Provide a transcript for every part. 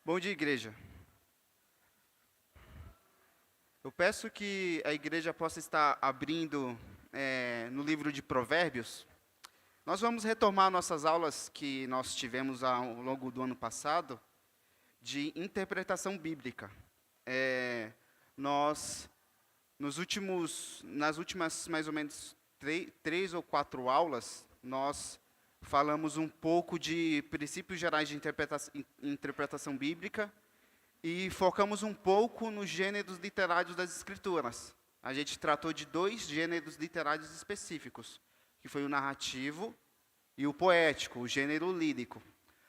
Bom dia, igreja. Eu peço que a igreja possa estar abrindo no livro de Provérbios. Nós vamos retomar nossas aulas que nós tivemos ao longo do ano passado de interpretação bíblica. Nas últimas mais ou menos 3 ou 4 aulas, nós falamos um pouco de princípios gerais de interpretação bíblica e focamos um pouco nos gêneros literários das Escrituras. A gente tratou de 2 gêneros literários específicos, que foi o narrativo e o poético, o gênero lírico.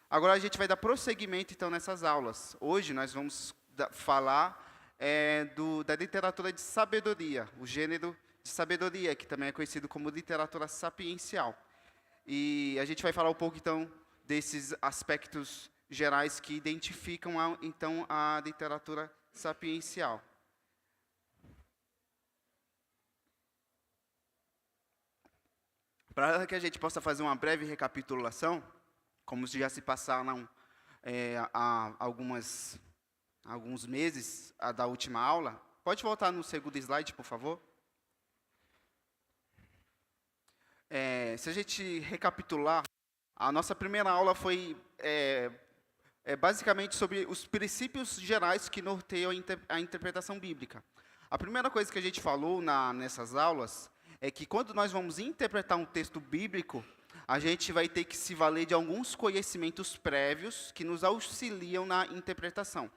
Agora a gente vai dar prosseguimento, então, nessas aulas. Hoje nós vamos falar da literatura de sabedoria, o gênero de sabedoria, que também é conhecido como literatura sapiencial. E a gente vai falar um pouco, então, desses aspectos gerais que identificam, então, a literatura sapiencial. Para que a gente possa fazer uma breve recapitulação, como já se passaram há alguns meses da última aula. Pode voltar no segundo slide, por favor? Se a gente recapitular, a nossa primeira aula foi basicamente sobre os princípios gerais que norteiam a interpretação bíblica. A primeira coisa que a gente falou nessas aulas é que quando nós vamos interpretar um texto bíblico, a gente vai ter que se valer de alguns conhecimentos prévios que nos auxiliam na interpretação.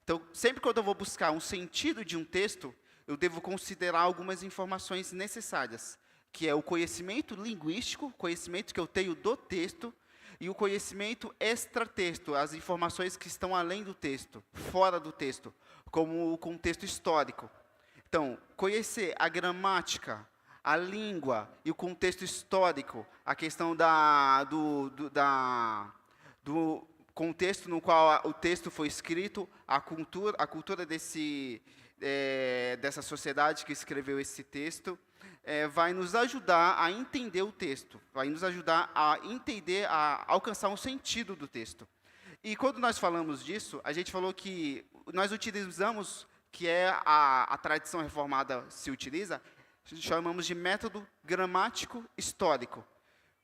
Então, sempre que eu vou buscar um sentido de um texto, eu devo considerar algumas informações necessárias, que é o conhecimento linguístico, conhecimento que eu tenho do texto, e o conhecimento extratexto, as informações que estão além do texto, fora do texto, como o contexto histórico. Então, conhecer a gramática, a língua e o contexto histórico, a questão do contexto no qual o texto foi escrito, a cultura dessa sociedade que escreveu esse texto, vai nos ajudar a entender o texto, vai nos ajudar a entender, a alcançar um sentido do texto. E quando nós falamos disso, a gente falou que nós utilizamos, que é a tradição reformada se utiliza, chamamos de método gramático histórico.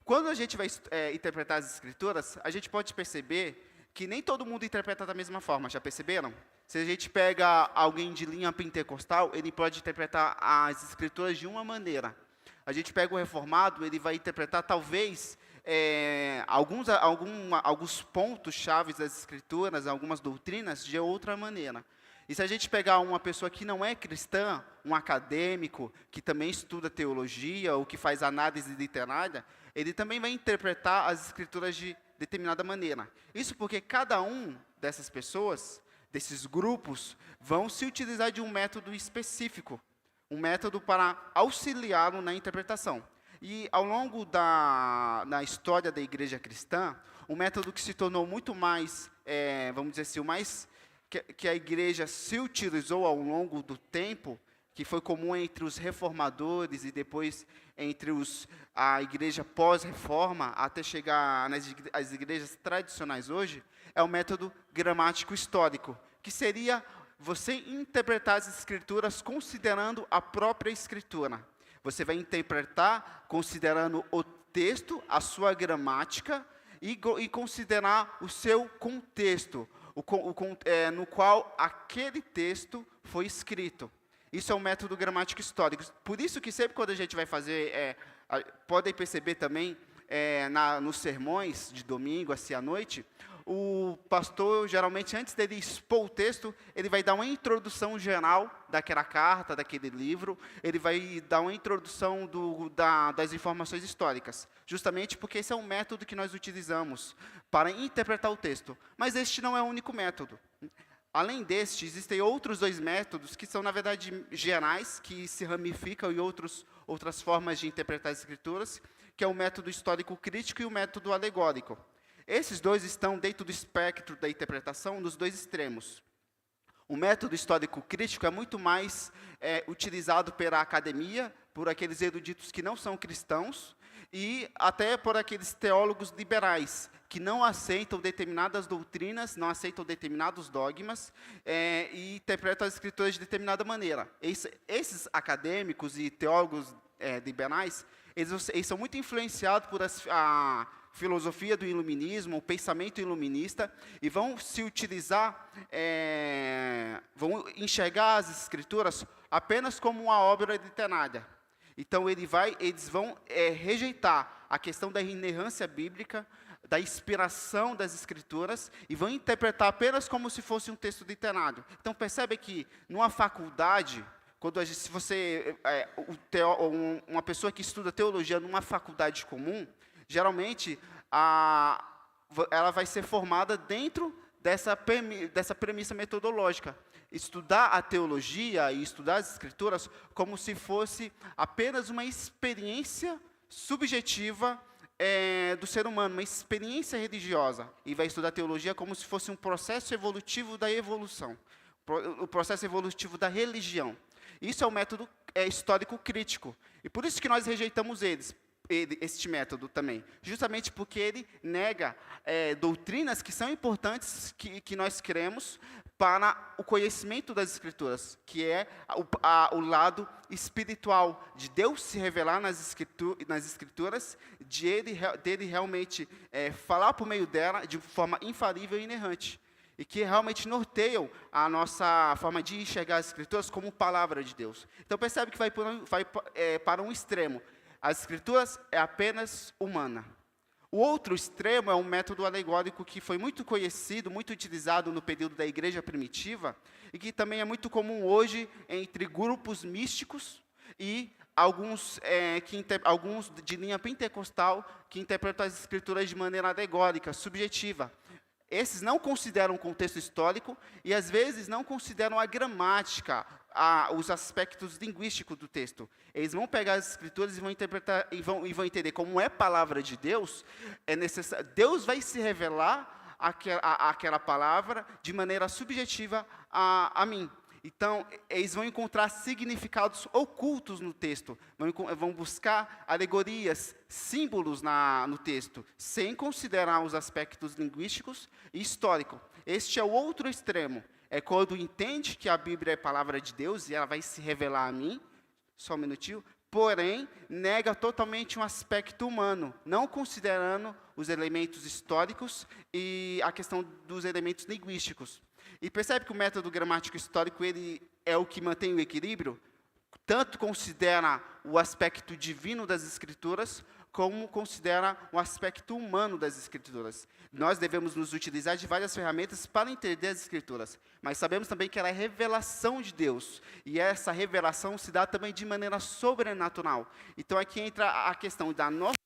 Quando a gente vai interpretar as escrituras, a gente pode perceber que nem todo mundo interpreta da mesma forma, já perceberam? Se a gente pega alguém de linha pentecostal, ele pode interpretar as escrituras de uma maneira. A gente pega o reformado, ele vai interpretar talvez alguns pontos chaves das escrituras, algumas doutrinas, de outra maneira. E se a gente pegar uma pessoa que não é cristã, um acadêmico, que também estuda teologia, ou que faz análise literária, ele também vai interpretar as escrituras de determinada maneira. Isso porque cada um dessas pessoas, desses grupos, vão se utilizar de um método específico, um método para auxiliá-lo na interpretação. E ao longo da história da igreja cristã, um método que se tornou muito mais, vamos dizer assim, o mais que a igreja se utilizou ao longo do tempo, que foi comum entre os reformadores e depois entre a igreja pós-reforma, até chegar às igrejas tradicionais hoje, é o método gramático histórico, que seria você interpretar as escrituras considerando a própria escritura. Você vai interpretar considerando o texto, a sua gramática, e considerar o seu contexto, no qual aquele texto foi escrito. Isso é um método gramático histórico. Por isso que sempre quando a gente vai fazer, podem perceber também, nos sermões de domingo, assim, à noite, o pastor, geralmente, antes dele expor o texto, ele vai dar uma introdução geral daquela carta, daquele livro, ele vai dar uma introdução das informações históricas, justamente porque esse é um método que nós utilizamos para interpretar o texto. Mas este não é o único método. Além deste, existem outros 2 métodos que são, na verdade, gerais, que se ramificam em outras formas de interpretar as escrituras, que é o método histórico crítico e o método alegórico. Esses 2 estão dentro do espectro da interpretação nos 2 extremos. O método histórico crítico é muito mais utilizado pela academia, por aqueles eruditos que não são cristãos, e até por aqueles teólogos liberais, que não aceitam determinadas doutrinas, não aceitam determinados dogmas, e interpretam as escrituras de determinada maneira. Esses acadêmicos e teólogos liberais, eles são muito influenciados por a filosofia do iluminismo, o pensamento iluminista, e vão se utilizar, vão enxergar as escrituras apenas como uma obra literária. Então, eles vão rejeitar a questão da inerrância bíblica, da inspiração das escrituras, e vão interpretar apenas como se fosse um texto literário. Então, percebe que, numa faculdade, se você uma pessoa que estuda teologia numa faculdade comum, geralmente ela vai ser formada dentro dessa premissa metodológica. Estudar a teologia e estudar as escrituras como se fosse apenas uma experiência subjetiva do ser humano, uma experiência religiosa. E vai estudar teologia como se fosse um processo evolutivo da evolução, o processo evolutivo da religião. Isso é o método histórico crítico. E por isso que nós rejeitamos este método também, justamente porque ele nega doutrinas que são importantes, que nós cremos, para o conhecimento das Escrituras, que é o lado espiritual, de Deus se revelar nas Escrituras, dele realmente falar por meio dela de forma infalível e inerrante, e que realmente norteiam a nossa forma de enxergar as Escrituras como palavra de Deus. Então percebe que vai para um extremo. As Escrituras é apenas humana. O outro extremo é um método alegórico que foi muito conhecido, muito utilizado no período da igreja primitiva, e que também é muito comum hoje entre grupos místicos e alguns de linha pentecostal que interpretam as Escrituras de maneira alegórica, subjetiva. Esses não consideram o contexto histórico e, às vezes, não consideram a gramática, os aspectos linguísticos do texto. Eles vão pegar as Escrituras e vão interpretar e vão entender como é palavra de Deus. Deus vai se revelar aquela palavra de maneira subjetiva a mim. Então, eles vão encontrar significados ocultos no texto, vão buscar alegorias, símbolos no texto, sem considerar os aspectos linguísticos e históricos. Este é o outro extremo. É quando entende que a Bíblia é palavra de Deus e ela vai se revelar a mim, só um minutinho, porém, nega totalmente um aspecto humano, não considerando os elementos históricos e a questão dos elementos linguísticos. E percebe que o método gramático histórico ele é o que mantém o equilíbrio? Tanto considera o aspecto divino das Escrituras, como considera o aspecto humano das Escrituras. Nós devemos nos utilizar de várias ferramentas para entender as Escrituras, mas sabemos também que ela é revelação de Deus, e essa revelação se dá também de maneira sobrenatural. Então aqui entra a questão da nossa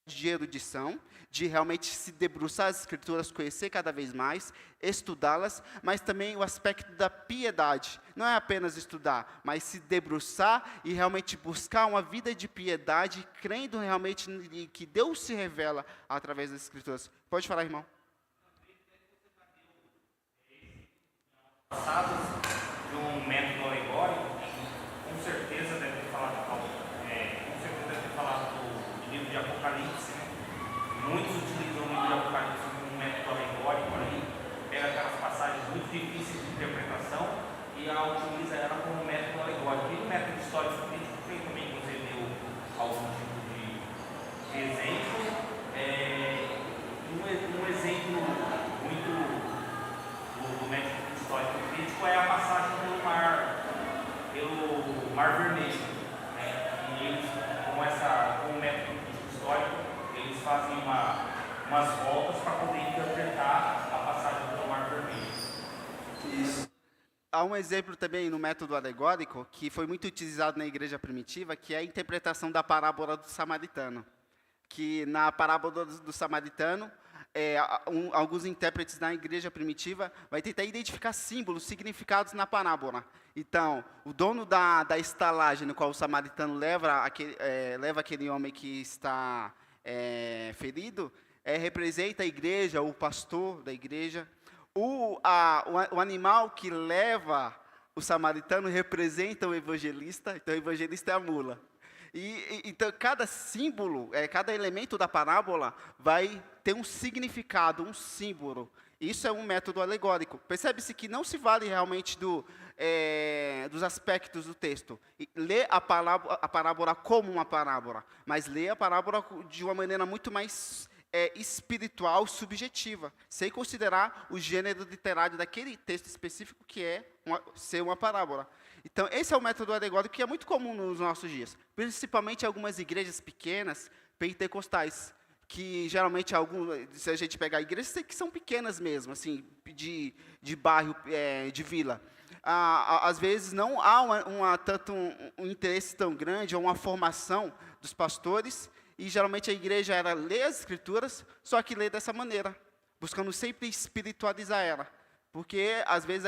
de erudição, de realmente se debruçar as Escrituras, conhecer cada vez mais, estudá-las, mas também o aspecto da piedade. Não é apenas estudar, mas se debruçar e realmente buscar uma vida de piedade, crendo realmente que Deus se revela através das Escrituras. Pode falar, irmão. Passados de um método alegórico, com certeza deve ter falado do livro de Apocalipse, né? Muitos utilizam o livro de Apocalipse como um método alegórico ali, pega aquelas passagens muito difíceis de interpretação e utiliza ela como método alegórico. E no método histórico crítico tem também, você deu algum tipo de exemplo. Um exemplo muito do método histórico crítico é a passagem pelo Mar Vermelho, né? E eles, com o método histórico, eles fazem umas voltas para poder interpretar a passagem pelo Mar Vermelho. Isso. Há um exemplo também no método alegórico, que foi muito utilizado na igreja primitiva, que é a interpretação da parábola do samaritano. Que na parábola do samaritano, alguns intérpretes da igreja primitiva vai tentar identificar símbolos, significados na parábola. Então, o dono da estalagem no qual o samaritano leva aquele homem que está ferido, representa a igreja, o pastor da igreja. O animal que leva o samaritano representa o evangelista, então o evangelista é a mula. Então, cada símbolo, cada elemento da parábola vai ter um significado, um símbolo. Isso é um método alegórico. Percebe-se que não se vale realmente dos aspectos do texto. Lê a parábola como uma parábola, mas lê a parábola de uma maneira muito mais espiritual, subjetiva, sem considerar o gênero literário daquele texto específico que é ser uma parábola. Então, esse é o método alegórico que é muito comum nos nossos dias, principalmente em algumas igrejas pequenas, pentecostais, que geralmente, se a gente pegar igrejas que são pequenas mesmo, assim, de bairro, de vila, às vezes não há tanto um interesse tão grande, ou uma formação dos pastores, e geralmente a igreja lê as escrituras, só que lê dessa maneira, buscando sempre espiritualizar ela, porque às vezes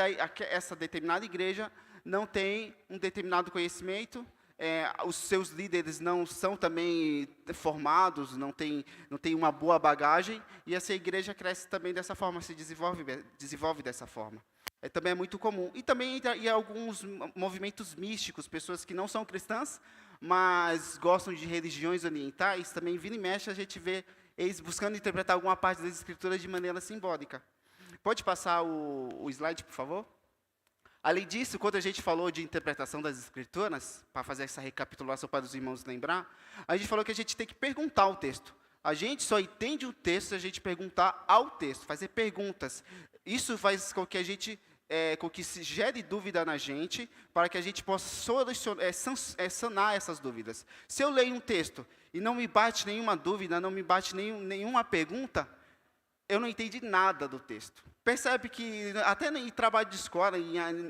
essa determinada igreja não tem um determinado conhecimento, os seus líderes não são também formados, não tem uma boa bagagem, e essa igreja cresce também dessa forma, se desenvolve dessa forma. Também é muito comum. E também em alguns movimentos místicos, pessoas que não são cristãs, mas gostam de religiões orientais, também vira e mexe, a gente vê eles buscando interpretar alguma parte das escrituras de maneira simbólica. Pode passar o slide, por favor? Além disso, quando a gente falou de interpretação das escrituras, para fazer essa recapitulação para os irmãos lembrar, a gente falou que a gente tem que perguntar o texto. A gente só entende o texto se a gente perguntar ao texto, fazer perguntas. Isso faz com que a gente, com que se gere dúvida na gente, para que a gente possa sanar essas dúvidas. Se eu leio um texto e não me bate nenhuma dúvida, não me bate nenhuma pergunta, eu não entendi nada do texto. Percebe que, até em trabalho de escola,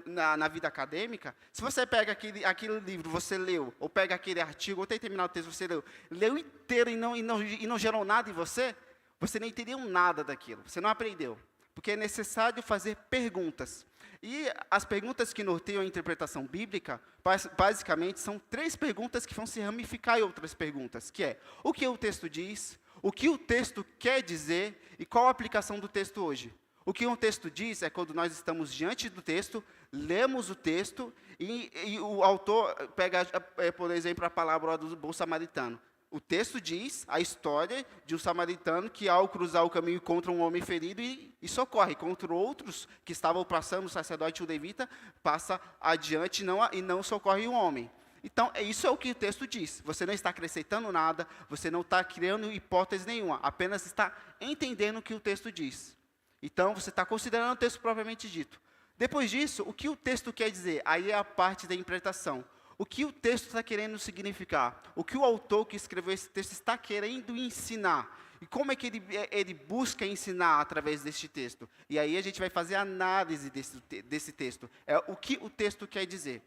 na vida acadêmica, se você pega aquele livro, você leu, ou pega aquele artigo, ou tem terminado o texto, você leu inteiro e não gerou nada em você, você não entendeu nada daquilo, você não aprendeu. Porque é necessário fazer perguntas. E as perguntas que norteiam a interpretação bíblica, basicamente, são 3 perguntas que vão se ramificar em outras perguntas, que é, o que o texto diz, o que o texto quer dizer e qual a aplicação do texto hoje. O que um texto diz é quando nós estamos diante do texto, lemos o texto e o autor pega, por exemplo, a palavra do bom samaritano. O texto diz a história de um samaritano que, ao cruzar o caminho, encontra um homem ferido e socorre. Contra outros que estavam passando, o sacerdote e o levita, passa adiante e não socorre o homem. Então, isso é o que o texto diz. Você não está acrescentando nada, você não está criando hipótese nenhuma, apenas está entendendo o que o texto diz. Então, você está considerando o texto propriamente dito. Depois disso, o que o texto quer dizer? Aí é a parte da interpretação. O que o texto está querendo significar? O que o autor que escreveu esse texto está querendo ensinar? E como é que ele busca ensinar através deste texto? E aí a gente vai fazer a análise desse texto. É o que o texto quer dizer.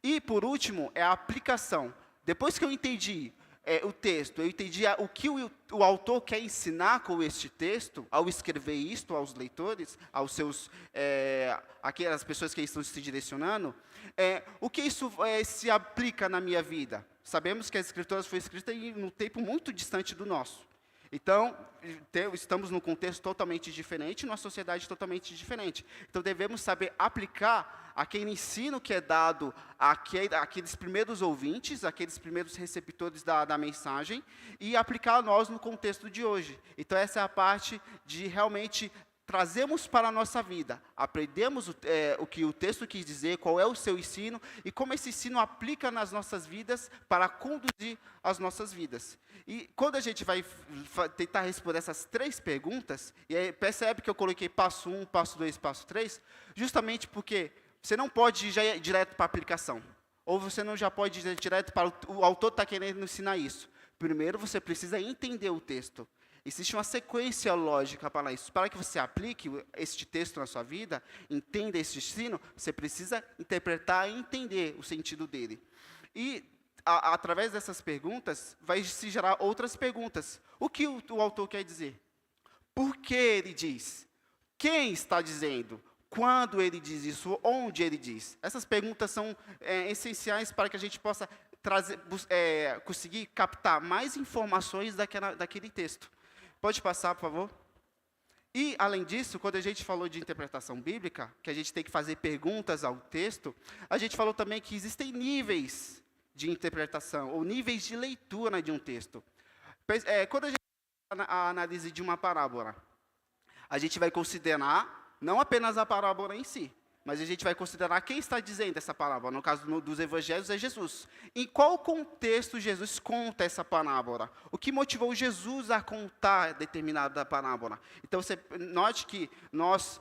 E, por último, é a aplicação. Depois que eu entendi o texto, eu entendi o que o autor quer ensinar com este texto, ao escrever isto aos leitores, aos seus, aquelas pessoas que estão se direcionando, o que isso se aplica na minha vida? Sabemos que as escrituras foram escritas em um tempo muito distante do nosso. Então, estamos num contexto totalmente diferente, numa sociedade totalmente diferente. Então, devemos saber aplicar aquele ensino que é dado àqueles primeiros ouvintes, àqueles primeiros receptores da mensagem, e aplicar a nós no contexto de hoje. Então, essa é a parte de realmente trazemos para a nossa vida, aprendemos o que o texto quis dizer, qual é o seu ensino, e como esse ensino aplica nas nossas vidas para conduzir as nossas vidas. E quando a gente vai tentar responder essas 3 perguntas, e aí percebe que eu coloquei passo 1, passo 2, passo 3, justamente porque você não pode ir direto para a aplicação, ou você não já pode ir direto para o autor está querendo ensinar isso. Primeiro você precisa entender o texto. Existe uma sequência lógica para isso. Para que você aplique este texto na sua vida, entenda este ensino, você precisa interpretar e entender o sentido dele. E, através dessas perguntas, vai se gerar outras perguntas. O que o autor quer dizer? Por que ele diz? Quem está dizendo? Quando ele diz isso? Onde ele diz? Essas perguntas são essenciais para que a gente possa conseguir captar mais informações daquele texto. Pode passar, por favor? E, além disso, quando a gente falou de interpretação bíblica, que a gente tem que fazer perguntas ao texto, a gente falou também que existem níveis de interpretação, ou níveis de leitura de um texto. Quando a gente faz a análise de uma parábola, a gente vai considerar não apenas a parábola em si, mas a gente vai considerar quem está dizendo essa parábola. No caso dos evangelhos, é Jesus. Em qual contexto Jesus conta essa parábola? O que motivou Jesus a contar determinada parábola? Então, você note que nós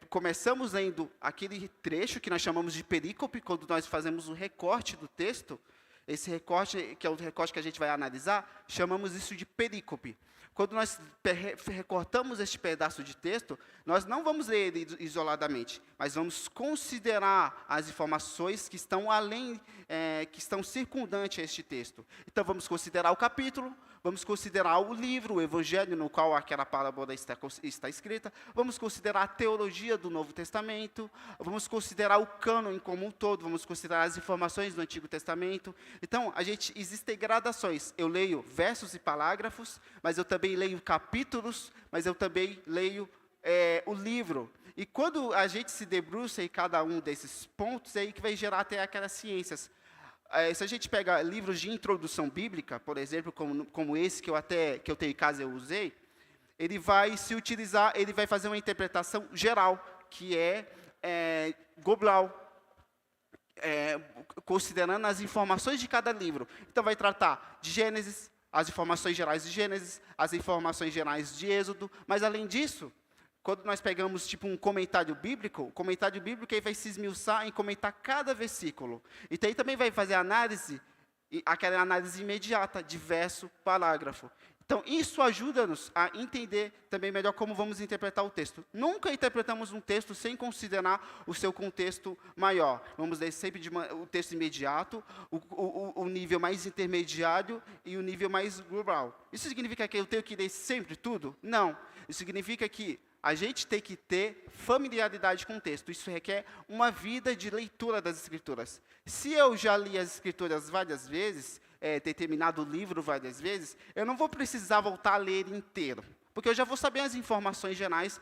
começamos lendo aquele trecho que nós chamamos de perícope, quando nós fazemos o recorte do texto. Esse recorte, que é o recorte que a gente vai analisar, chamamos isso de perícope. Quando nós recortamos este pedaço de texto, nós não vamos ler ele isoladamente, mas vamos considerar as informações que estão além, que estão circundantes a este texto. Então, vamos considerar o capítulo, vamos considerar o livro, o evangelho no qual aquela parábola está escrita, vamos considerar a teologia do Novo Testamento, vamos considerar o cânon como um todo, vamos considerar as informações do Antigo Testamento. Então, existem gradações. Eu leio versos e parágrafos, mas eu também leio capítulos, mas eu também leio o livro. E quando a gente se debruça em cada um desses pontos, é aí que vai gerar até aquelas ciências. Se a gente pega livros de introdução bíblica, por exemplo, como esse que eu tenho em casa, eu usei, ele vai fazer uma interpretação geral, que é global, considerando as informações de cada livro. Então, vai tratar de Gênesis, as informações gerais de Gênesis, as informações gerais de Êxodo, mas, além disso, quando nós pegamos tipo um comentário bíblico, o comentário bíblico aí vai se esmiuçar em comentar cada versículo. Então, aí também vai fazer aquela análise imediata de verso, parágrafo. Então, isso ajuda-nos a entender também melhor como vamos interpretar o texto. Nunca interpretamos um texto sem considerar o seu contexto maior. Vamos ler sempre o texto imediato, o nível mais intermediário e o nível mais global. Isso significa que eu tenho que ler sempre tudo? Não. Isso significa que a gente tem que ter familiaridade com o texto. Isso requer uma vida de leitura das Escrituras. Se eu já li as Escrituras várias vezes, determinado livro várias vezes, eu não vou precisar voltar a ler ele inteiro, porque eu já vou saber as informações gerais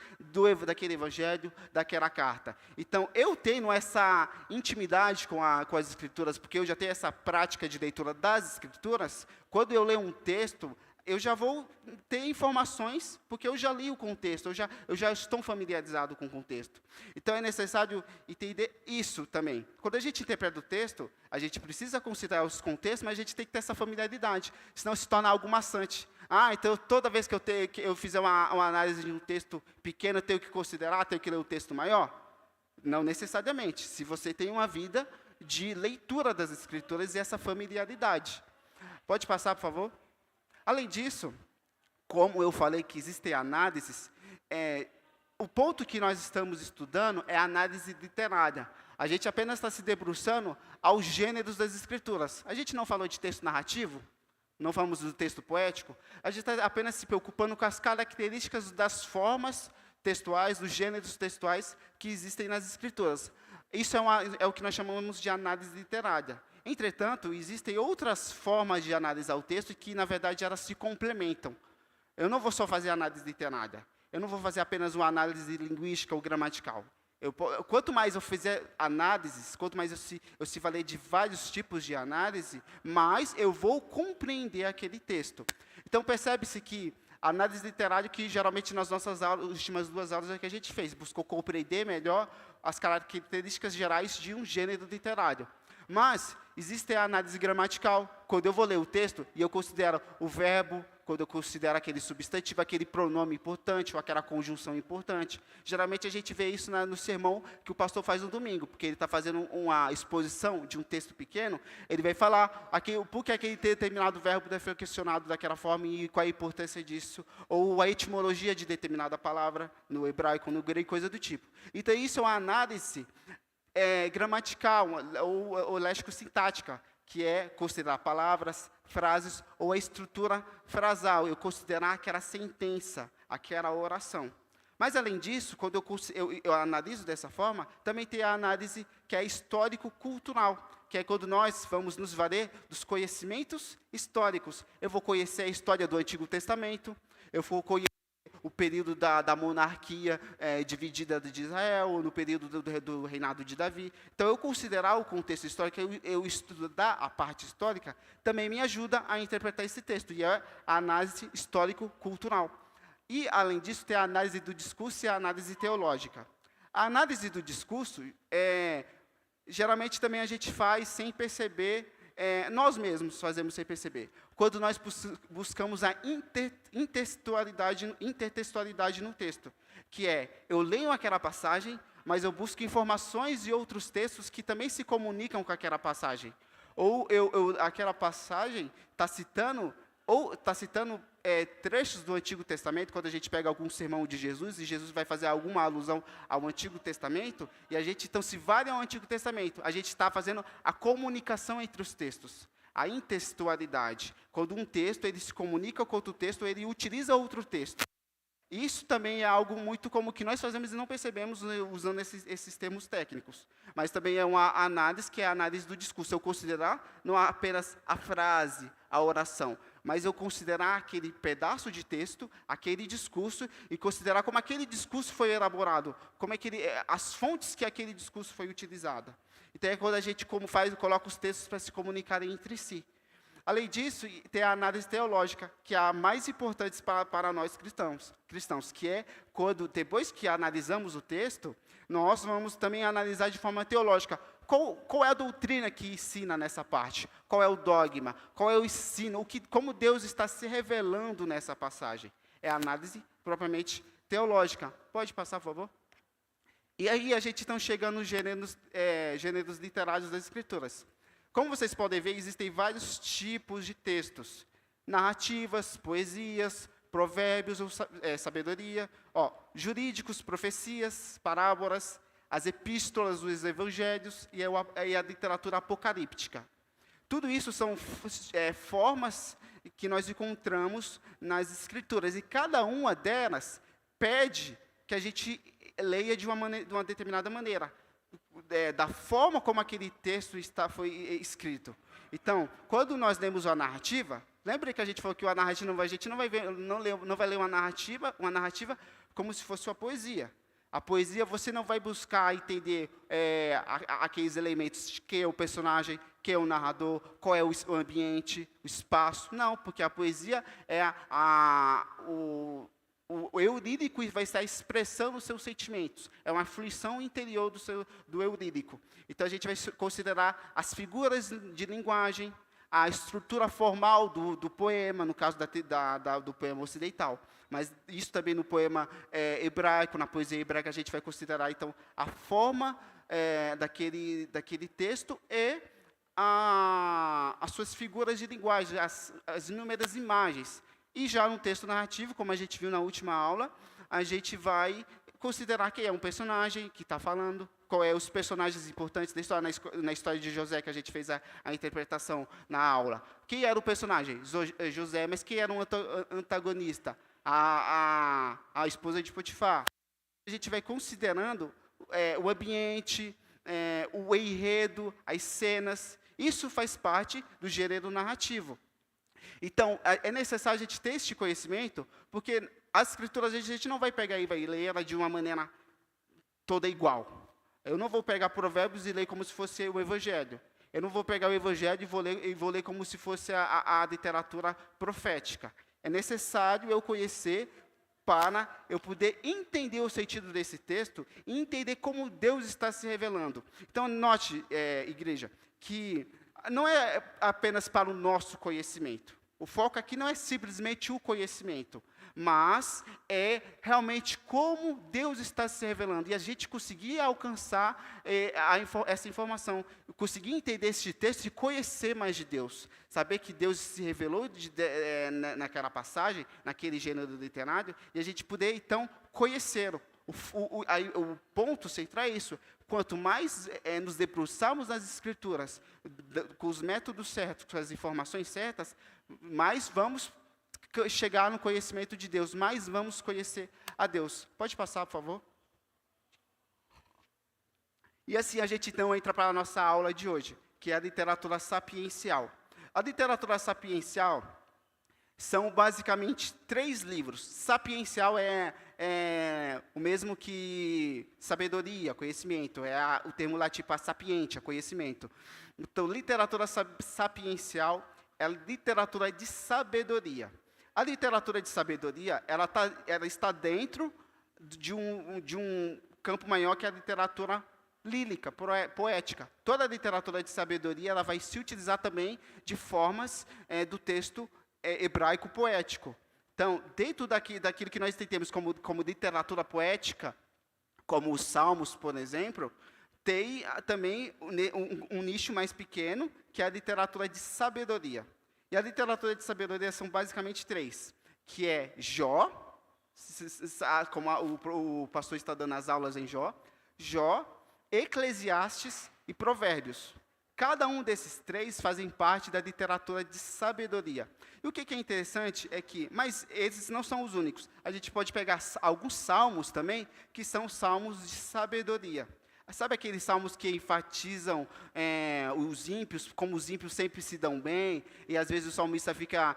daquele evangelho, daquela carta. Então, eu tenho essa intimidade com as Escrituras, porque eu já tenho essa prática de leitura das Escrituras. Quando eu leio um texto, eu já vou ter informações, porque eu já li o contexto, eu já estou familiarizado com o contexto. Então, é necessário entender isso também. Quando a gente interpreta o texto, a gente precisa considerar os contextos, mas a gente tem que ter essa familiaridade, senão se torna algo maçante. Então, toda vez que eu fizer uma análise de um texto pequeno, eu tenho que considerar, tenho que ler o texto maior? Não necessariamente, se você tem uma vida de leitura das Escrituras e essa familiaridade. Pode passar, por favor? Além disso, como eu falei que existem análises, o ponto que nós estamos estudando é a análise literária. A gente apenas está se debruçando aos gêneros das Escrituras. A gente não falou de texto narrativo, não falamos do texto poético, a gente está apenas se preocupando com as características das formas textuais, dos gêneros textuais que existem nas Escrituras. Isso é o que nós chamamos de análise literária. Entretanto, existem outras formas de analisar o texto que, na verdade, elas se complementam. Eu não vou só fazer análise literária. Eu não vou fazer apenas uma análise linguística ou gramatical. Quanto mais eu fizer análises, quanto mais eu se valer de vários tipos de análise, mais eu vou compreender aquele texto. Então, percebe-se que a análise literária, que geralmente nas nossas aulas, as últimas 2 aulas que a gente fez, buscou compreender melhor as características gerais de um gênero literário. Mas existe a análise gramatical, quando eu vou ler o texto e eu considero o verbo, quando eu considero aquele substantivo, aquele pronome importante, ou aquela conjunção importante. Geralmente a gente vê isso no sermão que o pastor faz no domingo, porque ele está fazendo uma exposição de um texto pequeno, ele vai falar por que aquele determinado verbo deve ser questionado daquela forma e qual a importância disso, ou a etimologia de determinada palavra, no hebraico, no grego, coisa do tipo. Então, isso é uma análise gramatical ou léxico-sintática, que é considerar palavras, frases ou a estrutura frasal, eu considerar aquela sentença, aquela oração. Mas, além disso, quando eu analiso dessa forma, também tem a análise que é histórico-cultural, que é quando nós vamos nos valer dos conhecimentos históricos. Eu vou conhecer a história do Antigo Testamento, eu vou conhecer o período da monarquia dividida de Israel, no período do reinado de Davi. Então, eu considerar o contexto histórico, eu estudar a parte histórica, também me ajuda a interpretar esse texto, e é a análise histórico-cultural. E, além disso, tem a análise do discurso e a análise teológica. A análise do discurso, geralmente também a gente faz sem perceber, nós mesmos fazemos sem perceber. Quando nós buscamos a intertextualidade no texto, que eu leio aquela passagem, mas eu busco informações de outros textos que também se comunicam com aquela passagem. Ou aquela passagem está citando trechos do Antigo Testamento, quando a gente pega algum sermão de Jesus, e Jesus vai fazer alguma alusão ao Antigo Testamento, e a gente, então, se vale ao Antigo Testamento, a gente está fazendo a comunicação entre os textos, a intertextualidade. Quando um texto, ele se comunica com outro texto, ele utiliza outro texto. Isso também é algo muito como que nós fazemos e não percebemos usando esses termos técnicos. Mas também é uma análise que é a análise do discurso. Eu considerar não apenas a frase, a oração, mas eu considerar aquele pedaço de texto, aquele discurso, e considerar como aquele discurso foi elaborado, como as fontes que aquele discurso foi utilizado. Então, é quando a gente coloca os textos para se comunicarem entre si. Além disso, tem a análise teológica, que é a mais importante para nós cristãos, que é quando, depois que analisamos o texto, nós vamos também analisar de forma teológica. Qual é a doutrina que ensina nessa parte? Qual é o dogma? Qual é o ensino? Como Deus está se revelando nessa passagem? É a análise propriamente teológica. Pode passar, por favor? E aí a gente está chegando nos gêneros literários das Escrituras. Como vocês podem ver, existem vários tipos de textos. Narrativas, poesias, provérbios ou sabedoria, jurídicos, profecias, parábolas, as epístolas, os evangelhos e a literatura apocalíptica. Tudo isso são formas que nós encontramos nas Escrituras, e cada uma delas pede que a gente leia de uma determinada maneira, da forma como aquele texto foi escrito. Então, quando nós lemos a narrativa, lembra que a gente falou que a gente não vai ler uma narrativa como se fosse uma poesia. A poesia, você não vai buscar entender aqueles elementos, quem é o personagem, quem é o narrador, qual é o ambiente, o espaço. Não, porque a poesia é o eu lírico vai estar expressando os seus sentimentos. É uma fruição interior do eu lírico. Então, a gente vai considerar as figuras de linguagem, a estrutura formal do poema, no caso do poema ocidental. Mas isso também no poema hebraico, na poesia hebraica, a gente vai considerar, então, a forma daquele texto e as suas figuras de linguagem, as inúmeras imagens. E já no texto narrativo, como a gente viu na última aula, a gente vai considerar quem é um personagem que está falando, qual é os personagens importantes da história, na história de José, que a gente fez a interpretação na aula. Quem era o personagem? José, mas quem era um antagonista? A esposa de Potifar. A gente vai considerando o ambiente, o enredo, as cenas. Isso faz parte do gênero narrativo. Então, é necessário a gente ter este conhecimento, porque as Escrituras a gente não vai pegar e vai ler ela de uma maneira toda igual. Eu não vou pegar Provérbios e ler como se fosse o Evangelho. Eu não vou pegar o Evangelho e vou ler como se fosse a literatura profética. É necessário eu conhecer para eu poder entender o sentido desse texto e entender como Deus está se revelando. Então, note, igreja, que não é apenas para o nosso conhecimento. O foco aqui não é simplesmente o conhecimento, mas é realmente como Deus está se revelando. E a gente conseguir alcançar essa informação, conseguir entender este texto e conhecer mais de Deus. Saber que Deus se revelou naquela passagem, naquele gênero literário, e a gente poder, então, conhecê-lo. O ponto central é isso. Quanto mais nos debruçarmos nas Escrituras, com os métodos certos, com as informações certas, mais vamos chegar no conhecimento de Deus, mais vamos conhecer a Deus. Pode passar, por favor? E assim a gente então entra para a nossa aula de hoje, que é a literatura sapiencial. A literatura sapiencial São basicamente 3 livros. Sapiencial é o mesmo que sabedoria, conhecimento. O termo latim para sapientia, conhecimento. Então, literatura sapiencial é a literatura de sabedoria. A literatura de sabedoria, ela está dentro de um campo maior que a literatura lírica, poética. Toda a literatura de sabedoria, ela vai se utilizar também de formas do texto hebraico poético. Então, dentro daquilo que nós entendemos como literatura poética, como os salmos, por exemplo, tem também um nicho mais pequeno, que é a literatura de sabedoria. E a literatura de sabedoria são basicamente 3, que é Jó, como o pastor está dando as aulas em Jó, Eclesiastes e Provérbios. Cada um desses 3 fazem parte da literatura de sabedoria. E o que é interessante é que, mas esses não são os únicos. A gente pode pegar alguns salmos também, que são salmos de sabedoria. Sabe aqueles salmos que enfatizam os ímpios, como os ímpios sempre se dão bem, e às vezes o salmista fica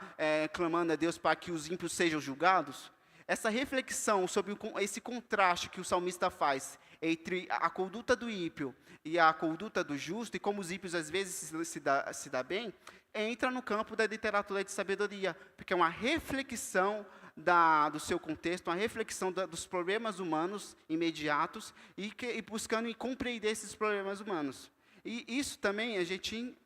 clamando a Deus para que os ímpios sejam julgados? Essa reflexão sobre esse contraste que o salmista faz entre a conduta do ímpio e a conduta do justo, e como os ímpios às vezes se dá bem, entra no campo da literatura de sabedoria, porque é uma reflexão do seu contexto, uma reflexão dos problemas humanos imediatos e buscando compreender esses problemas humanos. E isso também a gente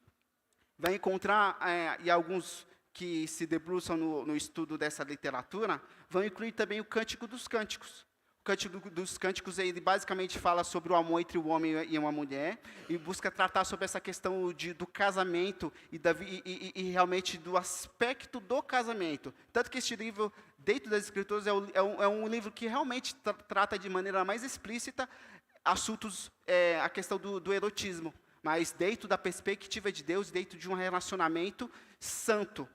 vai encontrar, e alguns que se debruçam no estudo dessa literatura, vão incluir também o Cântico dos Cânticos. O Cântico dos Cânticos, ele basicamente fala sobre o amor entre o homem e uma mulher, e busca tratar sobre essa questão do casamento e realmente do aspecto do casamento. Tanto que este livro, dentro das Escrituras, é um livro que realmente trata de maneira mais explícita assuntos, a questão do erotismo, mas dentro da perspectiva de Deus, dentro de um relacionamento santo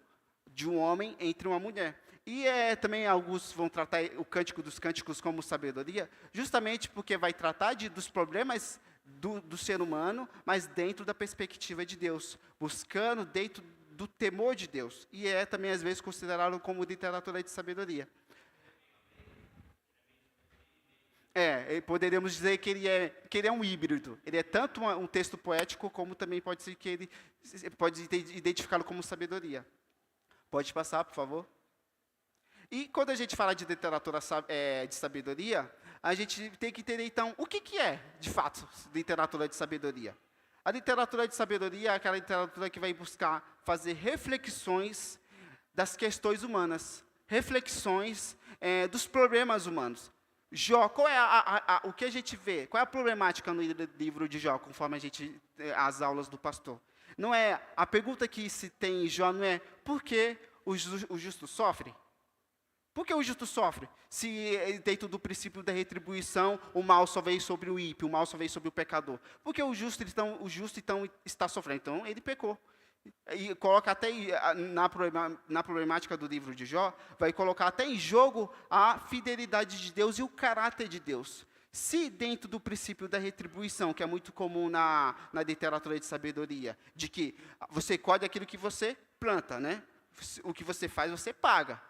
de um homem entre uma mulher. E também alguns vão tratar o Cântico dos Cânticos como sabedoria, justamente porque vai tratar dos problemas do ser humano, mas dentro da perspectiva de Deus, buscando dentro do temor de Deus. E também, às vezes, considerado como literatura de sabedoria. Poderíamos dizer que ele é um híbrido. Ele é tanto um texto poético, como também pode ser que ele pode identificá-lo como sabedoria. Pode passar, por favor. E quando a gente fala de literatura de sabedoria, a gente tem que entender, então, o que é, de fato, literatura de sabedoria. A literatura de sabedoria é aquela literatura que vai buscar fazer reflexões das questões humanas, reflexões dos problemas humanos. Jó, qual é o que a gente vê? Qual é a problemática no livro de Jó, conforme as aulas do pastor? Não é, a pergunta que se tem em Jó não é por que o justo sofre? Por que o justo sofre? Se dentro do princípio da retribuição, o mal só veio sobre o ímpio, o mal só veio sobre o pecador. Por que o justo então está sofrendo? Então, ele pecou. E coloca até na problemática do livro de Jó, vai colocar até em jogo a fidelidade de Deus e o caráter de Deus. Se dentro do princípio da retribuição, que é muito comum na literatura de sabedoria, de que você colhe aquilo que você planta, né? O que você faz, você paga.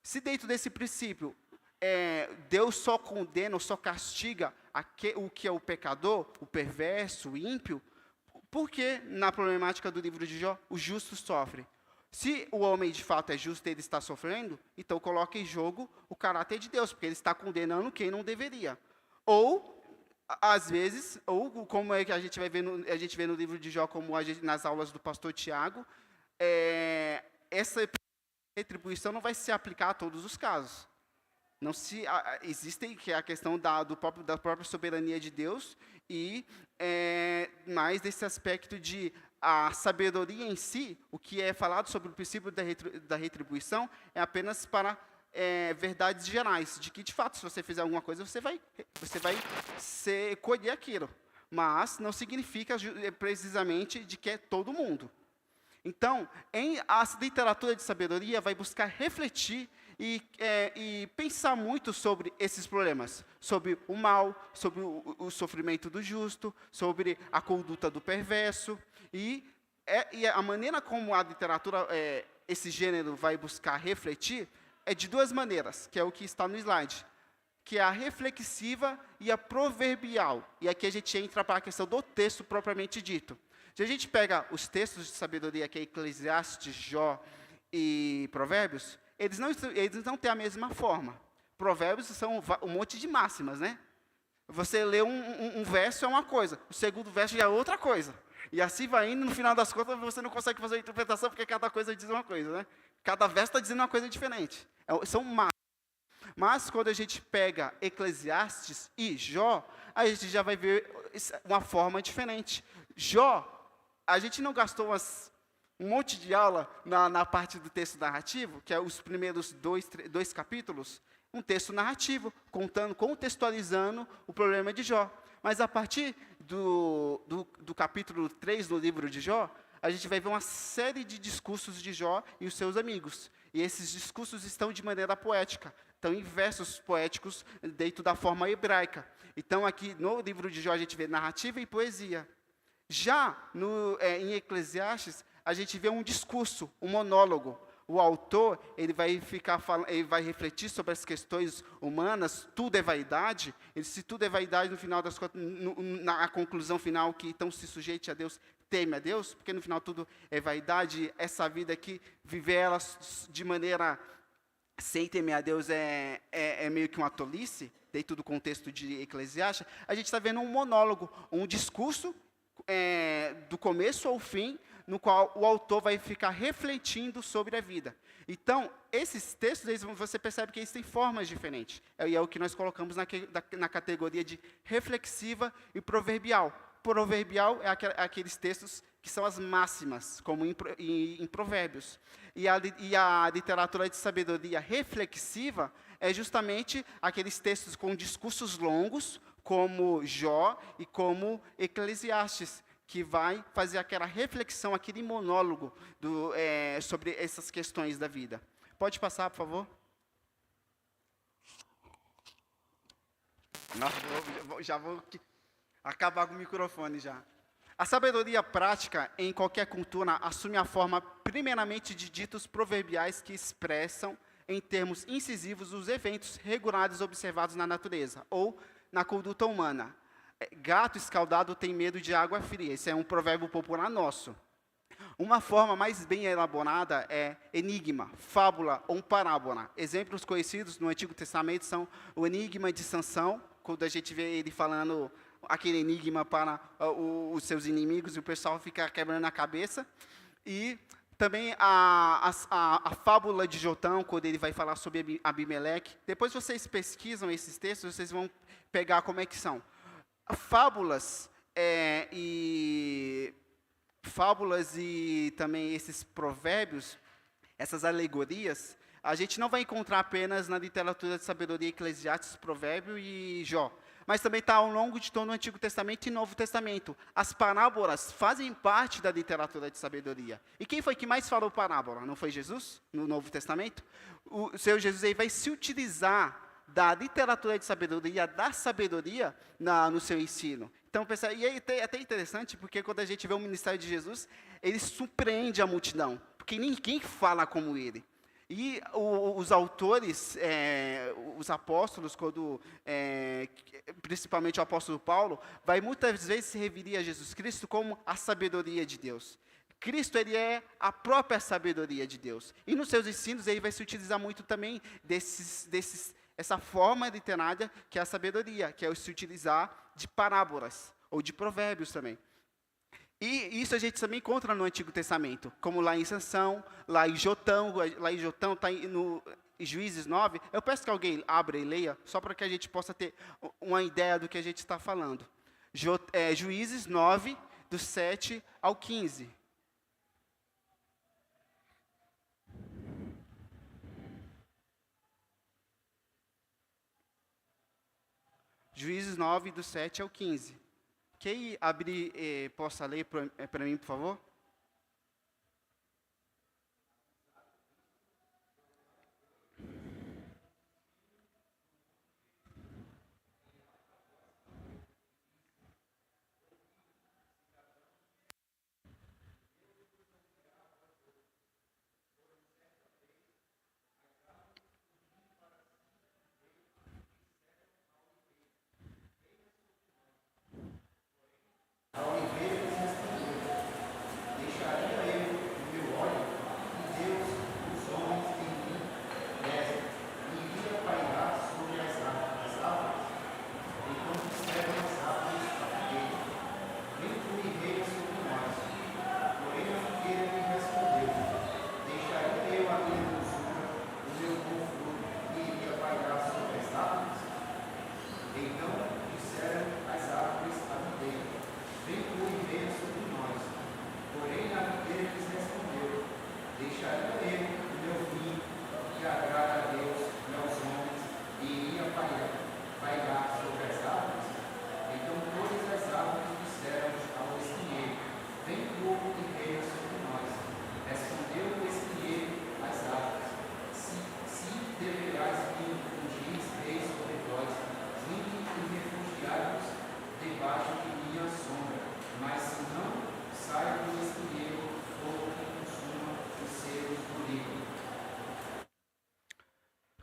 Se dentro desse princípio, Deus só condena, ou só castiga o que é o pecador, o perverso, o ímpio, por que na problemática do livro de Jó, o justo sofre? Se o homem de fato é justo e ele está sofrendo, então coloca em jogo o caráter de Deus, porque ele está condenando quem não deveria. Ou, às vezes, ou como é que a gente vê no livro de Jó, como nas aulas do pastor Tiago, essa retribuição não vai se aplicar a todos os casos. Não existe que é a questão da própria soberania de Deus e mais desse aspecto de a sabedoria em si, o que é falado sobre o princípio da retribuição, é apenas para verdades gerais, de que, de fato, se você fizer alguma coisa, você vai colher aquilo. Mas não significa precisamente de que é todo mundo. Então, a literatura de sabedoria vai buscar refletir e pensar muito sobre esses problemas, sobre o mal, sobre o sofrimento do justo, sobre a conduta do perverso, e a maneira como a literatura esse gênero vai buscar refletir é de duas maneiras, que é o que está no slide, que é a reflexiva e a proverbial. E aqui a gente entra para a questão do texto propriamente dito. Se a gente pega os textos de sabedoria, que é Eclesiastes, Jó e Provérbios, eles não têm a mesma forma. Provérbios são um monte de máximas, né? Você lê um verso é uma coisa, o segundo verso já é outra coisa. E assim vai indo, no final das contas, você não consegue fazer a interpretação, porque cada coisa diz uma coisa, né? Cada verso está dizendo uma coisa diferente. São máximas. Mas quando a gente pega Eclesiastes e Jó, a gente já vai ver uma forma diferente. Jó, a gente não gastou um monte de aula na parte do texto narrativo, que é os primeiros dois capítulos, um texto narrativo, contextualizando o problema de Jó. Mas a partir do capítulo 3 do livro de Jó, a gente vai ver uma série de discursos de Jó e os seus amigos. E esses discursos estão de maneira poética, estão em versos poéticos dentro da forma hebraica. Então, aqui no livro de Jó, a gente vê narrativa e poesia. Já em Eclesiastes, a gente vê um discurso, um monólogo. O autor ele vai refletir sobre as questões humanas, tudo é vaidade. Se tudo é vaidade, no final das contas, na conclusão final, que então se sujeite a Deus, teme a Deus, porque no final tudo é vaidade. Essa vida aqui, viver ela de maneira sem temer a Deus é meio que uma tolice, dentro do contexto de Eclesiastes. A gente está vendo um monólogo, um discurso do começo ao fim, no qual o autor vai ficar refletindo sobre a vida. Então, esses textos, você percebe que eles têm formas diferentes. E é o que nós colocamos na categoria de reflexiva e proverbial. Proverbial é aqueles textos que são as máximas, como em Provérbios. E a literatura de sabedoria reflexiva é justamente aqueles textos com discursos longos, como Jó e como Eclesiastes, que vai fazer aquela reflexão, aquele monólogo sobre essas questões da vida. Pode passar, por favor? Nossa, já vou acabar com o microfone já. A sabedoria prática, em qualquer cultura, assume a forma, primeiramente, de ditos proverbiais que expressam, em termos incisivos, os eventos regulares observados na natureza, ou na conduta humana. Gato escaldado tem medo de água fria. Esse é um provérbio popular nosso. Uma forma mais bem elaborada é enigma, fábula ou parábola. Exemplos conhecidos no Antigo Testamento são o enigma de Sansão, quando a gente vê ele falando aquele enigma para os seus inimigos e o pessoal fica quebrando a cabeça. E também a fábula de Jotão, quando ele vai falar sobre Abimeleque. Depois vocês pesquisam esses textos, vocês vão pegar como é que são. Fábulas e também esses provérbios, essas alegorias, a gente não vai encontrar apenas na literatura de sabedoria Eclesiastes, Provérbio e Jó, mas também está ao longo de todo o Antigo Testamento e Novo Testamento. As parábolas fazem parte da literatura de sabedoria. E quem foi que mais falou parábola? Não foi Jesus, no Novo Testamento? O Senhor Jesus aí vai se utilizar da literatura de sabedoria, da sabedoria no seu ensino. Então, e é até interessante, porque quando a gente vê o ministério de Jesus, ele surpreende a multidão, porque ninguém fala como ele. E os autores, os apóstolos, principalmente o apóstolo Paulo, vai muitas vezes se referir a Jesus Cristo como a sabedoria de Deus. Cristo, ele é a própria sabedoria de Deus. E nos seus ensinos, ele vai se utilizar muito também essa forma literária que é a sabedoria, que é se utilizar de parábolas, ou de provérbios também. E isso a gente também encontra no Antigo Testamento, como lá em Sansão, lá em Jotão está no Juízes 9. Eu peço que alguém abra e leia, só para que a gente possa ter uma ideia do que a gente está falando. Juízes 9, do 7 ao 15. Juízes 9, do 7 ao 15. Quem abrir, possa ler para mim, por favor?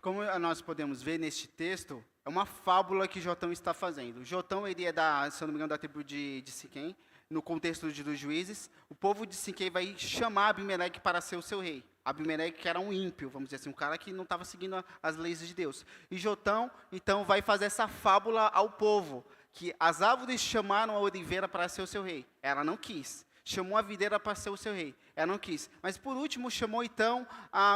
como nós podemos ver neste texto, é uma fábula que Jotão está fazendo. Jotão, ele é se eu não me engano, da tribo de Siquém, no contexto dos juízes. O povo de Siquém vai chamar Abimeleque para ser o seu rei. Abimeleque, que era um ímpio, vamos dizer assim, um cara que não estava seguindo as leis de Deus. E Jotão, então, vai fazer essa fábula ao povo, que as árvores chamaram a oliveira para ser o seu rei. Ela não quis. Chamou a videira para ser o seu rei. Ela não quis. Mas, por último, chamou, então,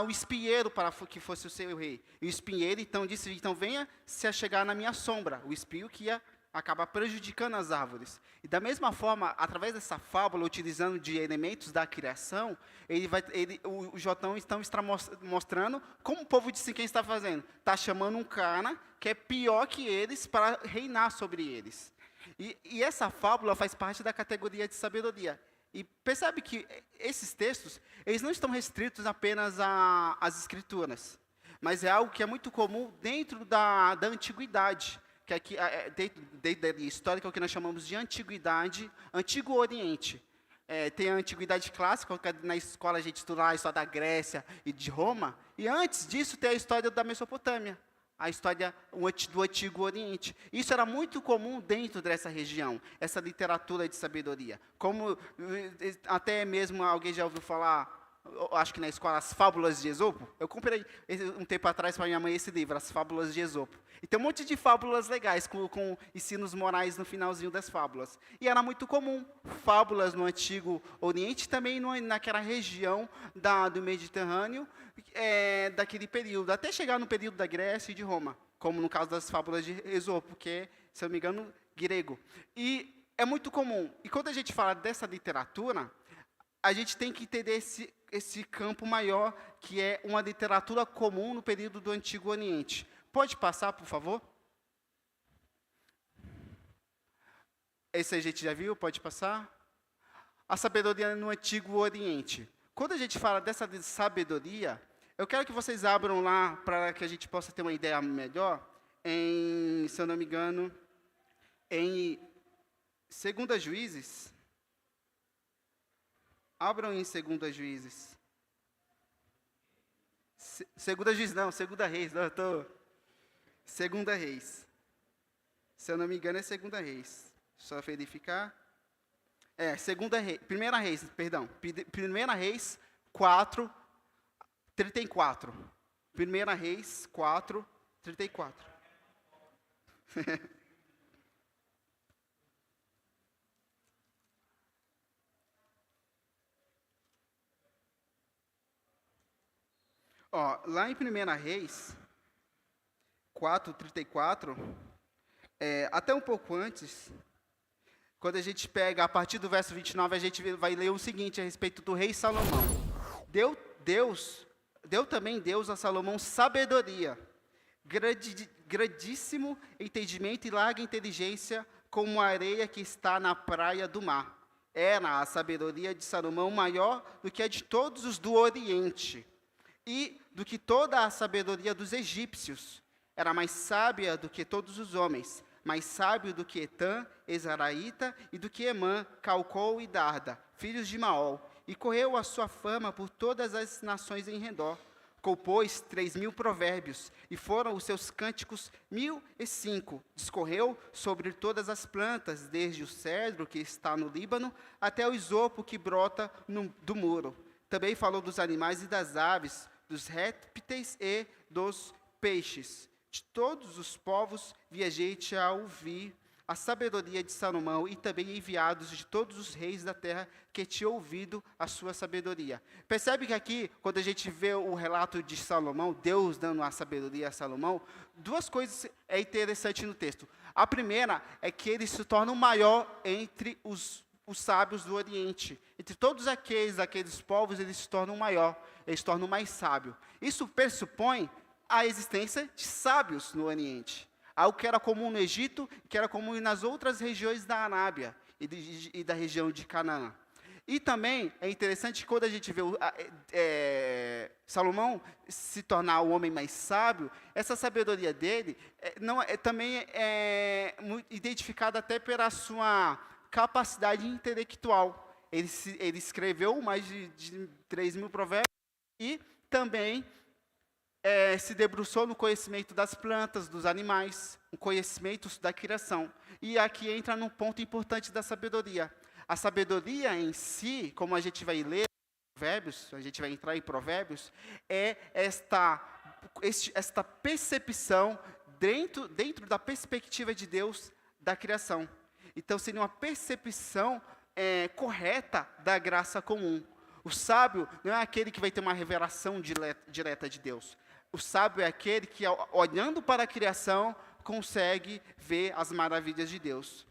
o espinheiro para que fosse o seu rei. E o espinheiro, então, disse, então, venha se achegar na minha sombra. O espinho que ia acabar prejudicando as árvores. E, da mesma forma, através dessa fábula, utilizando de elementos da criação, o Jotão está mostrando como o povo de Siquém está fazendo. Está chamando um cara que é pior que eles para reinar sobre eles. E essa fábula faz parte da categoria de sabedoria. E percebe que esses textos, eles não estão restritos apenas às escrituras, mas é algo que é muito comum dentro da antiguidade, que aqui, dentro da história, que é o que nós chamamos de antiguidade, Antigo Oriente. Tem a antiguidade clássica, que na escola a gente estuda a história da Grécia e de Roma, e antes disso tem a história da Mesopotâmia, a história do Antigo Oriente. Isso era muito comum dentro dessa região, essa literatura de sabedoria. Como até mesmo alguém já ouviu falar, acho que na escola, as Fábulas de Esopo. Eu comprei um tempo atrás para minha mãe esse livro, As Fábulas de Esopo. E tem um monte de fábulas legais, com ensinos morais no finalzinho das fábulas. E era muito comum, fábulas no Antigo Oriente, também naquela região do Mediterrâneo, daquele período, até chegar no período da Grécia e de Roma, como no caso das Fábulas de Esopo, que é, se eu não me engano, grego. E é muito comum. E quando a gente fala dessa literatura, a gente tem que entender esse campo maior, que é uma literatura comum no período do Antigo Oriente. Pode passar, por favor? Esse a gente já viu, pode passar? A sabedoria no Antigo Oriente. Quando a gente fala dessa sabedoria, eu quero que vocês abram lá, para que a gente possa ter uma ideia melhor, se eu não me engano, em 2 Juízes. Abram em 2 Juízes. 2 Juízes, não, 2 Reis. Não, 2 Reis. Se eu não me engano, é 2 Reis. Só verificar. 2 Reis, 1 Reis, perdão. 1 Reis 4, 34. 1 Reis 4, 34. Lá em 1 Reis 4, 34, até um pouco antes, quando a gente pega, a partir do verso 29, a gente vai ler o seguinte a respeito do rei Salomão. Deu também Deus a Salomão sabedoria, grandíssimo entendimento e larga inteligência, como a areia que está na praia do mar. Era a sabedoria de Salomão maior do que a de todos os do Oriente, e do que toda a sabedoria dos egípcios. Era mais sábia do que todos os homens, mais sábio do que Etã, Ezaraíta, e do que Emã, Calcol e Darda, filhos de Maol. E correu a sua fama por todas as nações em redor. Compôs 3.000 provérbios, e foram os seus cânticos 1.005. Discorreu sobre todas as plantas, desde o cedro que está no Líbano, até o isopo que brota do muro. Também falou dos animais e das aves, dos répteis e dos peixes. De todos os povos viajei-te a ouvir a sabedoria de Salomão, e também enviados de todos os reis da terra que tinham ouvido a sua sabedoria. Percebe que aqui, quando a gente vê o relato de Salomão, Deus dando a sabedoria a Salomão, 2 coisas é interessante no texto. A primeira é que ele se torna o maior entre os sábios do Oriente. Entre todos aqueles povos, eles se tornam maior, eles se tornam mais sábio. Isso pressupõe a existência de sábios no Oriente. Algo que era comum no Egito, que era comum nas outras regiões da Arábia e da região de Canaã. E também é interessante que quando a gente vê Salomão se tornar o homem mais sábio, essa sabedoria dele também é identificada até pela sua capacidade intelectual. Ele escreveu mais de 3.000 provérbios, e também se debruçou no conhecimento das plantas, dos animais, o conhecimento da criação. E aqui entra num ponto importante da sabedoria. A sabedoria em si, como a gente vai ler em Provérbios, a gente vai entrar em Provérbios, é esta percepção dentro da perspectiva de Deus da criação. Então, seria uma percepção correta da graça comum. O sábio não é aquele que vai ter uma revelação direta de Deus. O sábio é aquele que, olhando para a criação, consegue ver as maravilhas de Deus.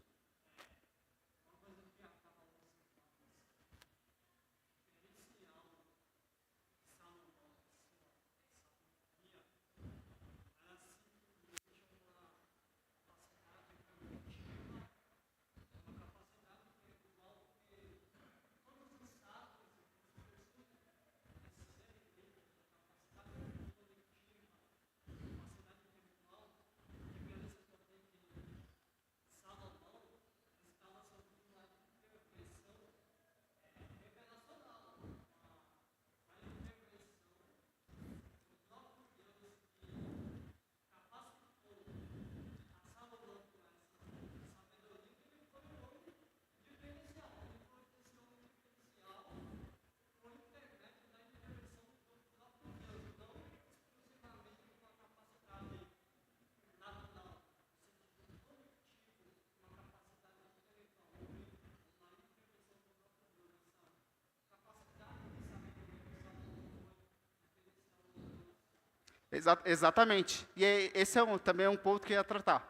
Exatamente. E esse também é um ponto que eu ia tratar.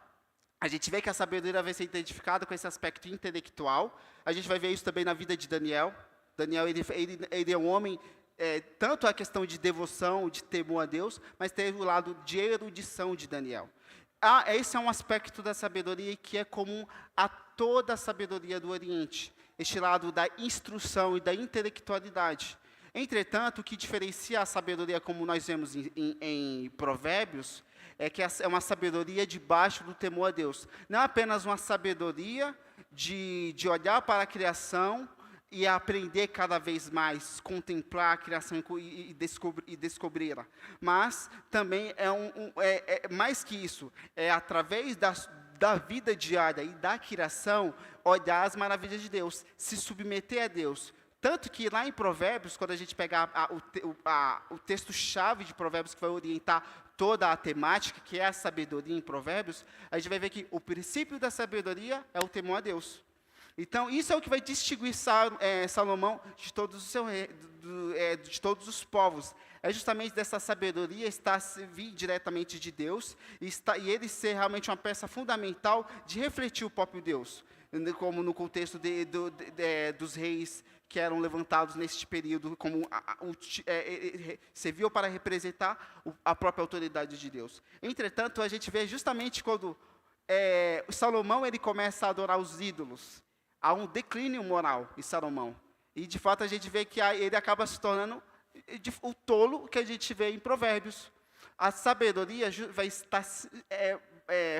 A gente vê que a sabedoria vai ser identificada com esse aspecto intelectual. A gente vai ver isso também na vida de Daniel. Daniel, ele é um homem, tanto a questão de devoção, de temor a Deus, mas teve o lado de erudição de Daniel. Esse é um aspecto da sabedoria que é comum a toda a sabedoria do Oriente. Este lado da instrução e da intelectualidade. Entretanto, o que diferencia a sabedoria, como nós vemos em Provérbios, é que é uma sabedoria debaixo do temor a Deus. Não é apenas uma sabedoria de olhar para a criação e aprender cada vez mais, contemplar a criação e descobri-la. Mas também é mais que isso, é através da vida diária e da criação, olhar as maravilhas de Deus, se submeter a Deus. Tanto que lá em Provérbios, quando a gente pegar o texto-chave de Provérbios, que vai orientar toda a temática, que é a sabedoria em Provérbios, a gente vai ver que o princípio da sabedoria é o temor a Deus. Então, isso é o que vai distinguir Salomão de todos os povos. É justamente dessa sabedoria vir diretamente de Deus e ele ser realmente uma peça fundamental de refletir o próprio Deus, como no contexto dos reis que eram levantados neste período, como serviu para representar a própria autoridade de Deus. Entretanto, a gente vê justamente quando Salomão ele começa a adorar os ídolos, há um declínio moral em Salomão. E, de fato, a gente vê que ele acaba se tornando o tolo que a gente vê em Provérbios. A sabedoria vai estar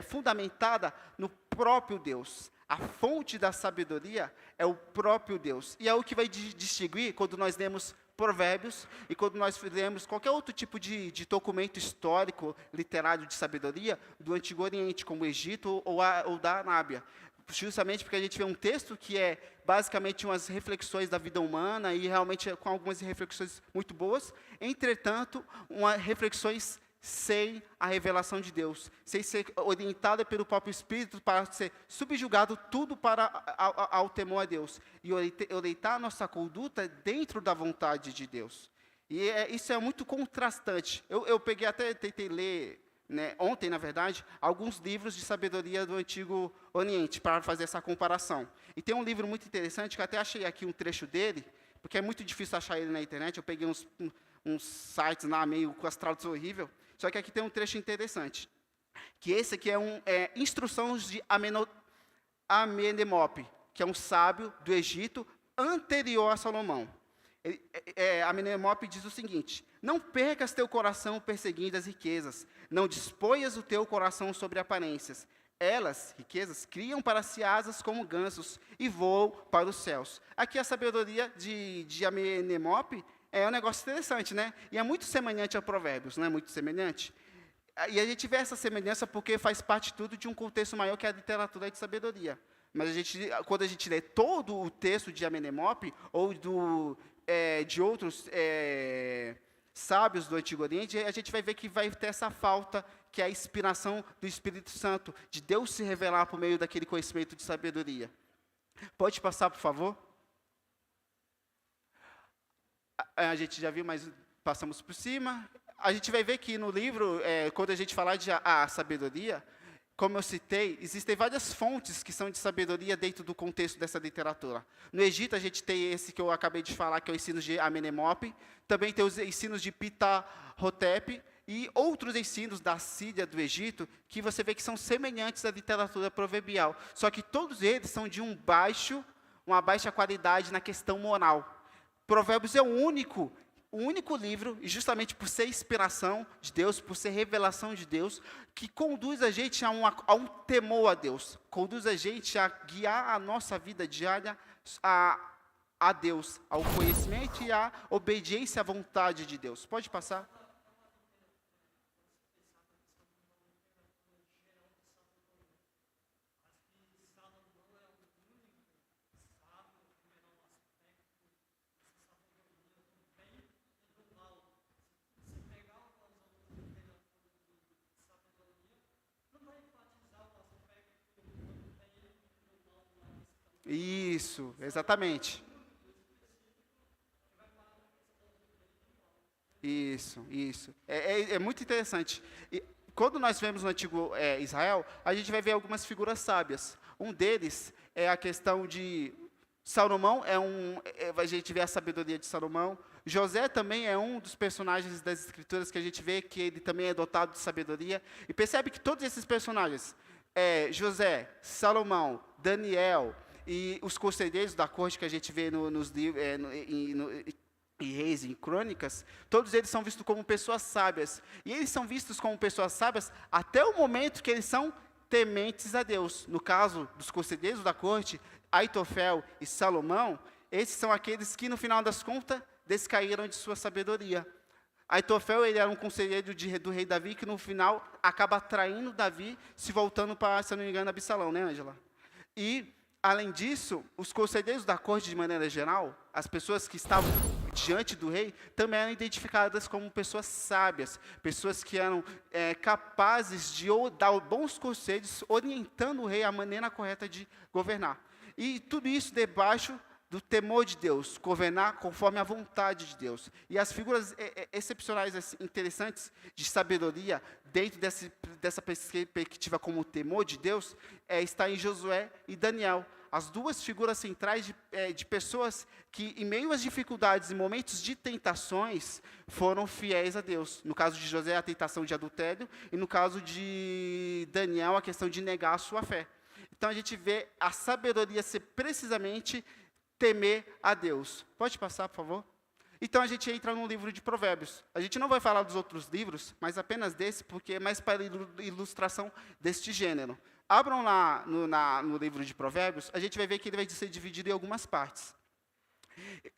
fundamentada no próprio Deus. A fonte da sabedoria é o próprio Deus. E é o que vai distinguir quando nós lemos Provérbios e quando nós lemos qualquer outro tipo de documento histórico, literário de sabedoria do Antigo Oriente, como o Egito ou da Arábia. Justamente porque a gente vê um texto que é basicamente umas reflexões da vida humana e realmente com algumas reflexões muito boas, entretanto, reflexões sem a revelação de Deus, sem ser orientada pelo próprio Espírito para ser subjugado tudo ao temor a Deus e orientar a nossa conduta dentro da vontade de Deus. E isso é muito contrastante. Eu peguei até, tentei ler, ontem, na verdade, alguns livros de sabedoria do Antigo Oriente, para fazer essa comparação. E tem um livro muito interessante, que eu até achei aqui um trecho dele, porque é muito difícil achar ele na internet, eu peguei uns sites lá meio com as traduções horríveis, só que aqui tem um trecho interessante, que esse aqui é Instruções de Amenemope, que é um sábio do Egito anterior a Salomão. Amenemope diz o seguinte: não percas teu coração perseguindo as riquezas, não disponhas o teu coração sobre aparências. Elas, riquezas, criam para si asas como gansos e voam para os céus. Aqui a sabedoria de Amenemope é um negócio interessante, né? E é muito semelhante a Provérbios, não é muito semelhante? E a gente vê essa semelhança porque faz parte tudo de um contexto maior que é a literatura de sabedoria. Mas quando a gente lê todo o texto de Amenemope, ou de outros sábios do Antigo Oriente, a gente vai ver que vai ter essa falta, que é a inspiração do Espírito Santo, de Deus se revelar por meio daquele conhecimento de sabedoria. Pode passar, por favor? A gente já viu, mas passamos por cima. A gente vai ver que no livro, quando a gente falar de a sabedoria, como eu citei, existem várias fontes que são de sabedoria dentro do contexto dessa literatura. No Egito, a gente tem esse que eu acabei de falar, que é o ensino de Amenemope. Também tem os ensinos de Ptah-hotep e outros ensinos da Síria, do Egito, que você vê que são semelhantes à literatura proverbial. Só que todos eles são de uma baixa qualidade na questão moral. Provérbios é o único livro, e justamente por ser inspiração de Deus, por ser revelação de Deus, que conduz a gente a um temor a Deus, conduz a gente a guiar a nossa vida diária a Deus, ao conhecimento e à obediência à vontade de Deus. Pode passar? Isso, exatamente. Isso. É muito interessante. E quando nós vemos no antigo Israel, a gente vai ver algumas figuras sábias. Um deles é a questão de Salomão, a gente vê a sabedoria de Salomão. José também é um dos personagens das Escrituras que a gente vê que ele também é dotado de sabedoria. E percebe que todos esses personagens, José, Salomão, Daniel e os conselheiros da corte que a gente vê nos livros, em Reis, em Crônicas, todos eles são vistos como pessoas sábias. E eles são vistos como pessoas sábias até o momento que eles são tementes a Deus. No caso dos conselheiros da corte, Aitofel e Salomão, esses são aqueles que, no final das contas, descaíram de sua sabedoria. Aitofel, ele era um conselheiro do rei Davi, que no final acaba traindo Davi, se voltando para, se não me engano, Absalão, né, Ângela? E, além disso, os conselheiros da corte, de maneira geral, as pessoas que estavam diante do rei, também eram identificadas como pessoas sábias, pessoas que eram capazes de dar bons conselhos, orientando o rei à maneira correta de governar. E tudo isso debaixo do temor de Deus, governar conforme a vontade de Deus. E as figuras excepcionais, interessantes, de sabedoria, dentro dessa perspectiva como o temor de Deus, está em Josué e Daniel. As duas figuras centrais de pessoas que, em meio às dificuldades e momentos de tentações, foram fiéis a Deus. No caso de José, a tentação de adultério, e no caso de Daniel, a questão de negar a sua fé. Então, a gente vê a sabedoria ser precisamente temer a Deus. Pode passar, por favor? Então, a gente entra no livro de Provérbios. A gente não vai falar dos outros livros, mas apenas desse, porque é mais para ilustração deste gênero. Abram lá no livro de Provérbios, a gente vai ver que ele vai ser dividido em algumas partes.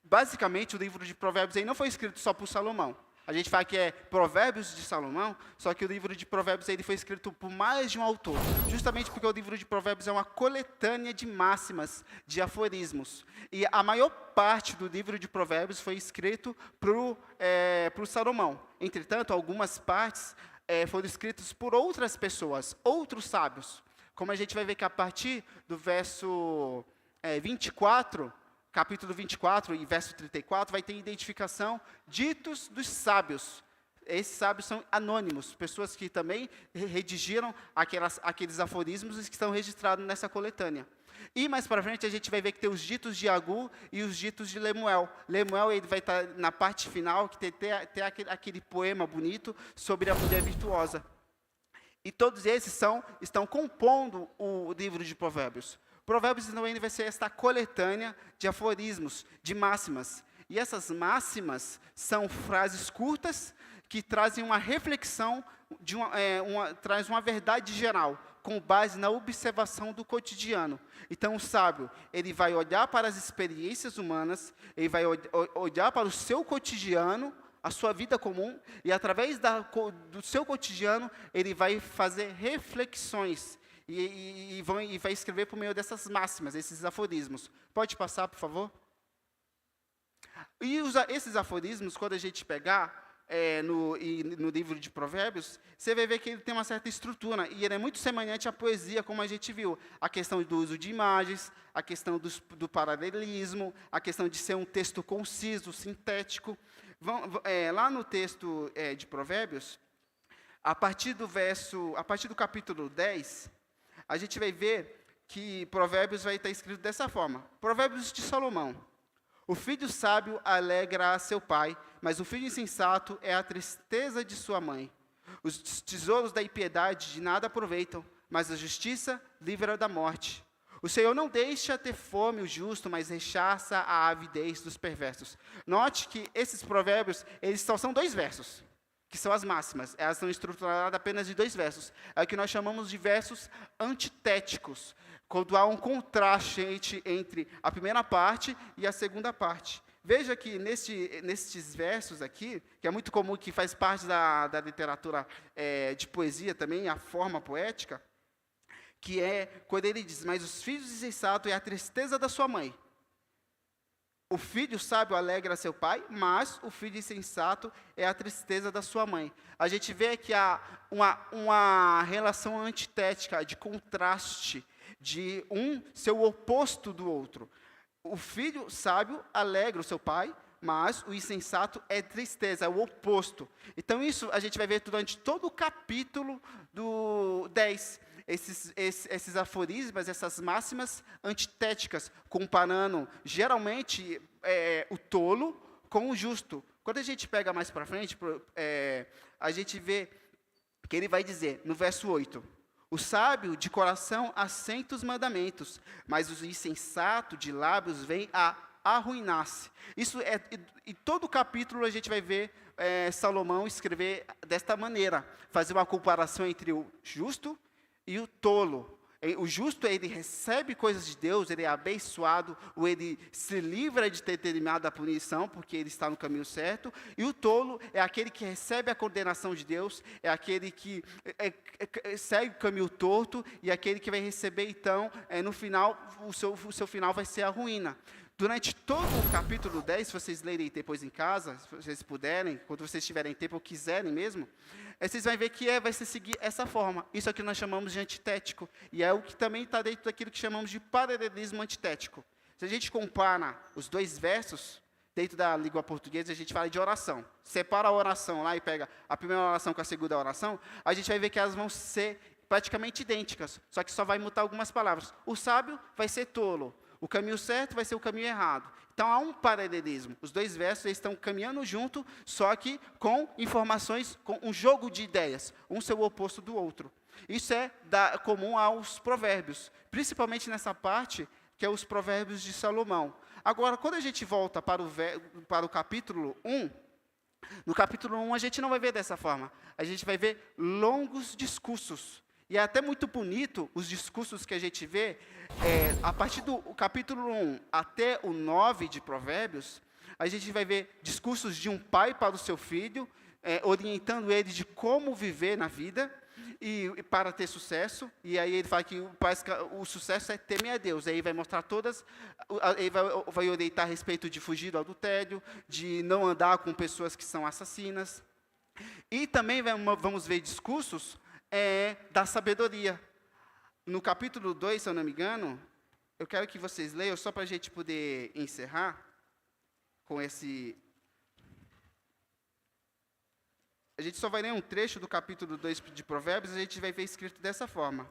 Basicamente, o livro de Provérbios aí não foi escrito só por Salomão. A gente fala que é Provérbios de Salomão, só que o livro de Provérbios ele foi escrito por mais de um autor. Justamente porque o livro de Provérbios é uma coletânea de máximas, de aforismos. E a maior parte do livro de Provérbios foi escrito por Salomão. Entretanto, algumas partes foram escritas por outras pessoas, outros sábios. Como a gente vai ver que a partir do verso 24... capítulo 24 e verso 34, vai ter identificação ditos dos sábios. Esses sábios são anônimos, pessoas que também redigiram aqueles aforismos que estão registrados nessa coletânea. E mais para frente a gente vai ver que tem os ditos de Agur e os ditos de Lemuel. Lemuel ele vai estar na parte final, que tem aquele poema bonito sobre a mulher virtuosa. E todos esses estão compondo o livro de Provérbios. Provérbios também vai ser esta coletânea de aforismos, de máximas. E essas máximas são frases curtas que trazem uma reflexão, traz uma verdade geral. com base na observação do cotidiano. Então, o sábio, ele vai olhar para as experiências humanas, ele vai olhar para o seu cotidiano, a sua vida comum, e através do seu cotidiano, ele vai fazer reflexões, e vai escrever por meio dessas máximas, esses aforismos. Pode passar, por favor? E esses aforismos, quando a gente pegar no livro de Provérbios, você vai ver que ele tem uma certa estrutura, e ele é muito semelhante à poesia, como a gente viu. A questão do uso de imagens, a questão do paralelismo, a questão de ser um texto conciso, sintético. Lá no texto de Provérbios, a partir do capítulo 10, a gente vai ver que Provérbios vai estar escrito dessa forma. Provérbios de Salomão. O filho sábio alegra a seu pai, mas o filho insensato é a tristeza de sua mãe. Os tesouros da impiedade de nada aproveitam, mas a justiça livra da morte. O Senhor não deixa ter fome o justo, mas rechaça a avidez dos perversos. Note que esses provérbios, eles só são 2 versos, que são as máximas. Elas são estruturadas apenas de 2 versos. É o que nós chamamos de versos antitéticos, quando há um contraste entre a primeira parte e a segunda parte. Veja que nestes versos aqui, que é muito comum, que faz parte da literatura de poesia também, a forma poética, que é quando ele diz, mas os filhos insensatos é a tristeza da sua mãe. O filho sábio alegra seu pai, mas o filho insensato é a tristeza da sua mãe. A gente vê que há uma relação antitética, de contraste, de um ser o oposto do outro. O filho sábio alegra o seu pai, mas o insensato é tristeza, é o oposto. Então, isso a gente vai ver durante todo o capítulo do 10. Esses aforismos, essas máximas antitéticas, comparando, geralmente, o tolo com o justo. Quando a gente pega mais para frente, a gente vê que ele vai dizer, no verso 8, o sábio de coração assenta os mandamentos, mas o insensato de lábios vem a arruinar-se. Isso em todo o capítulo a gente vai ver Salomão escrever desta maneira, fazer uma comparação entre o justo e o tolo. O justo, ele recebe coisas de Deus, ele é abençoado, ou ele se livra de ter determinada punição, porque ele está no caminho certo. E o tolo é aquele que recebe a condenação de Deus, é aquele que segue o caminho torto, e aquele que vai receber, então, no final, o seu final vai ser a ruína. Durante todo o capítulo 10, se vocês lerem depois em casa, se vocês puderem, quando vocês tiverem tempo ou quiserem mesmo, vocês vão ver que vai se seguir essa forma. Isso aqui nós chamamos de antitético. E é o que também está dentro daquilo que chamamos de paralelismo antitético. Se a gente compara os 2 versos, dentro da língua portuguesa, a gente fala de oração. Separa a oração lá e pega a primeira oração com a segunda oração, a gente vai ver que elas vão ser praticamente idênticas, só que só vai mudar algumas palavras. O sábio vai ser tolo. O caminho certo vai ser o caminho errado. Então, há um paralelismo. Os 2 versos estão caminhando junto, só que com informações, com um jogo de ideias, um ser o oposto do outro. Isso é comum aos provérbios, principalmente nessa parte, que é os provérbios de Salomão. Agora, quando a gente volta para o capítulo 1, no capítulo 1 a gente não vai ver dessa forma. A gente vai ver longos discursos. E é até muito bonito os discursos que a gente vê, a partir do capítulo 1 até o 9 de Provérbios, a gente vai ver discursos de um pai para o seu filho, orientando ele de como viver na vida e para ter sucesso. E aí ele fala que o sucesso é temer a Deus. Aí vai mostrar ele vai orientar a respeito de fugir do adultério, de não andar com pessoas que são assassinas. E também vamos ver discursos da sabedoria. No capítulo 2, se eu não me engano, eu quero que vocês leiam, só para a gente poder encerrar com esse... A gente só vai ler um trecho do capítulo 2 de Provérbios, a gente vai ver escrito dessa forma.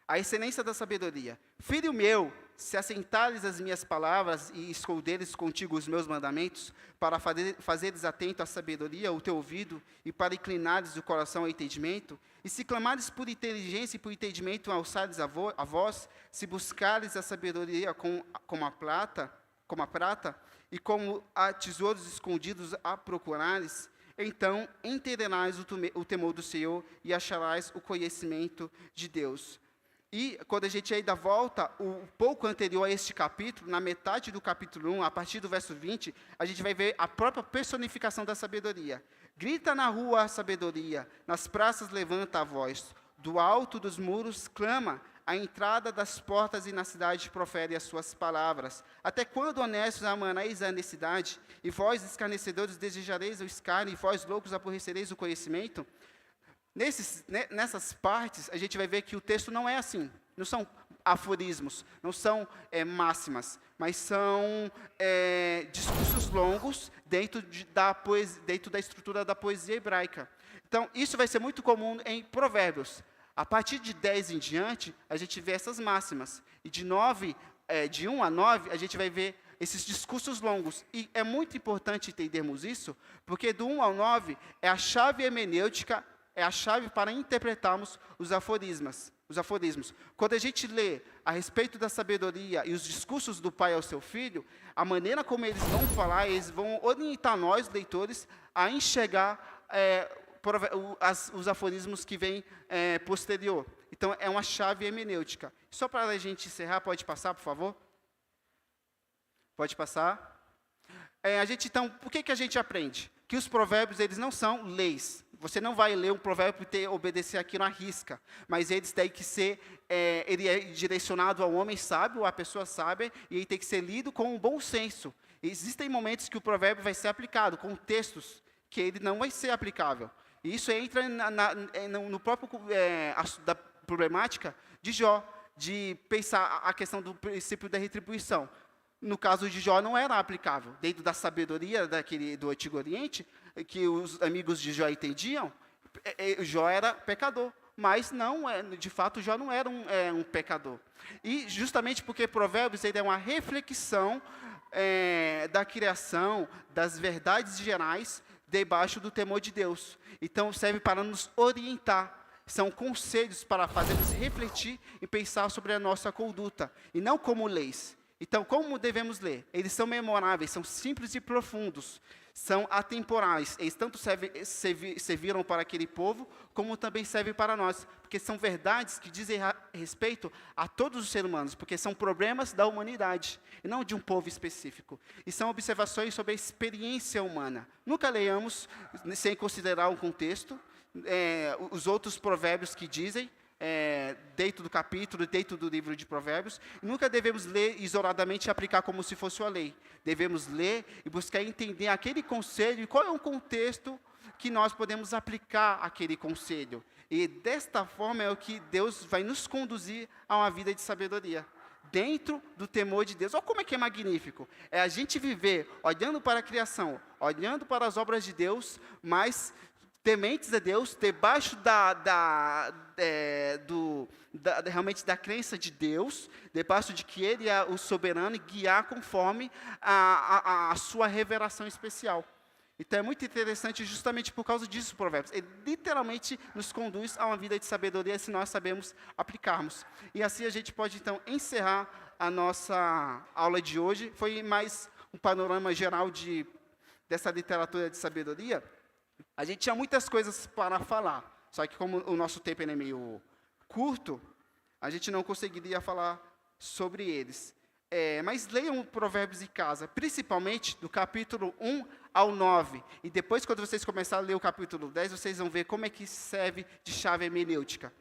A excelência da sabedoria. Filho meu, se assentares as minhas palavras e esconderes contigo os meus mandamentos, para fazeres atento à sabedoria o teu ouvido, e para inclinares o coração ao entendimento, e se clamares por inteligência e por entendimento, alçares a voz, se buscares a sabedoria como a prata, e como a tesouros escondidos a procurares, então entenderás o temor do Senhor e acharás o conhecimento de Deus. E quando a gente ainda volta, um pouco anterior a este capítulo, na metade do capítulo 1, a partir do verso 20, a gente vai ver a própria personificação da sabedoria. Grita na rua a sabedoria, nas praças levanta a voz, do alto dos muros clama, à entrada das portas e na cidade profere as suas palavras. Até quando, honestos, amareis a necessidade, e vós, escarnecedores, desejareis o escárnio, e vós, loucos, aborrecereis o conhecimento? Nessas partes, a gente vai ver que o texto não é assim. Não são aforismos, não são máximas, mas são discursos longos dentro da estrutura da poesia hebraica. Então, isso vai ser muito comum em Provérbios. A partir de 10 em diante, a gente vê essas máximas. E de 1 a 9, a gente vai ver esses discursos longos. E é muito importante entendermos isso, porque do 1 ao 9 é a chave hermenêutica, é a chave para interpretarmos os aforismos. Quando a gente lê a respeito da sabedoria e os discursos do pai ao seu filho, a maneira como eles vão falar, eles vão orientar nós, leitores, a enxergar os aforismos que vêm posterior. Então, é uma chave hermenêutica. Só para a gente encerrar, pode passar, por favor? Pode passar. Então, o que a gente aprende? Que os provérbios, eles não são leis. Você não vai ler um provérbio e obedecer aquilo à risca, mas eles têm que ser, ele é direcionado ao homem sábio, à pessoa sábia, e ele tem que ser lido com um bom senso. Existem momentos que o provérbio vai ser aplicado, com textos que ele não vai ser aplicável. E isso entra no próprio da problemática de Jó, de pensar a questão do princípio da retribuição. No caso de Jó, não era aplicável. Dentro da sabedoria do Antigo Oriente, que os amigos de Jó entendiam, Jó era pecador. Mas, de fato, Jó não era um pecador. E justamente porque Provérbios ele é uma reflexão da criação, das verdades gerais, debaixo do temor de Deus. Então, serve para nos orientar. São conselhos para fazermos refletir e pensar sobre a nossa conduta, e não como leis. Então, como devemos ler? Eles são memoráveis, são simples e profundos, são atemporais. Eles tanto serviram para aquele povo, como também servem para nós, porque são verdades que dizem respeito a todos os seres humanos, porque são problemas da humanidade, e não de um povo específico. E são observações sobre a experiência humana. Nunca leiamos sem considerar o contexto, os outros provérbios que dizem, dentro do capítulo, dentro do livro de Provérbios. Nunca devemos ler isoladamente e aplicar como se fosse a lei. Devemos ler e buscar entender aquele conselho e qual é o contexto que nós podemos aplicar aquele conselho. E desta forma é o que Deus vai nos conduzir a uma vida de sabedoria. Dentro do temor de Deus. Olha como é que é magnífico. É a gente viver olhando para a criação, olhando para as obras de Deus, mas tementes a Deus, debaixo realmente da crença de Deus, debaixo de que Ele é o soberano e guiar conforme a sua revelação especial. Então é muito interessante justamente por causa disso o Provérbios. Ele literalmente nos conduz a uma vida de sabedoria se nós sabemos aplicarmos. E assim a gente pode então encerrar a nossa aula de hoje. Foi mais um panorama geral dessa literatura de sabedoria. A gente tinha muitas coisas para falar, só que como o nosso tempo é meio curto, a gente não conseguiria falar sobre eles. Mas leiam Provérbios em casa, principalmente do capítulo 1 ao 9. E depois, quando vocês começarem a ler o capítulo 10, vocês vão ver como é que serve de chave hermenêutica.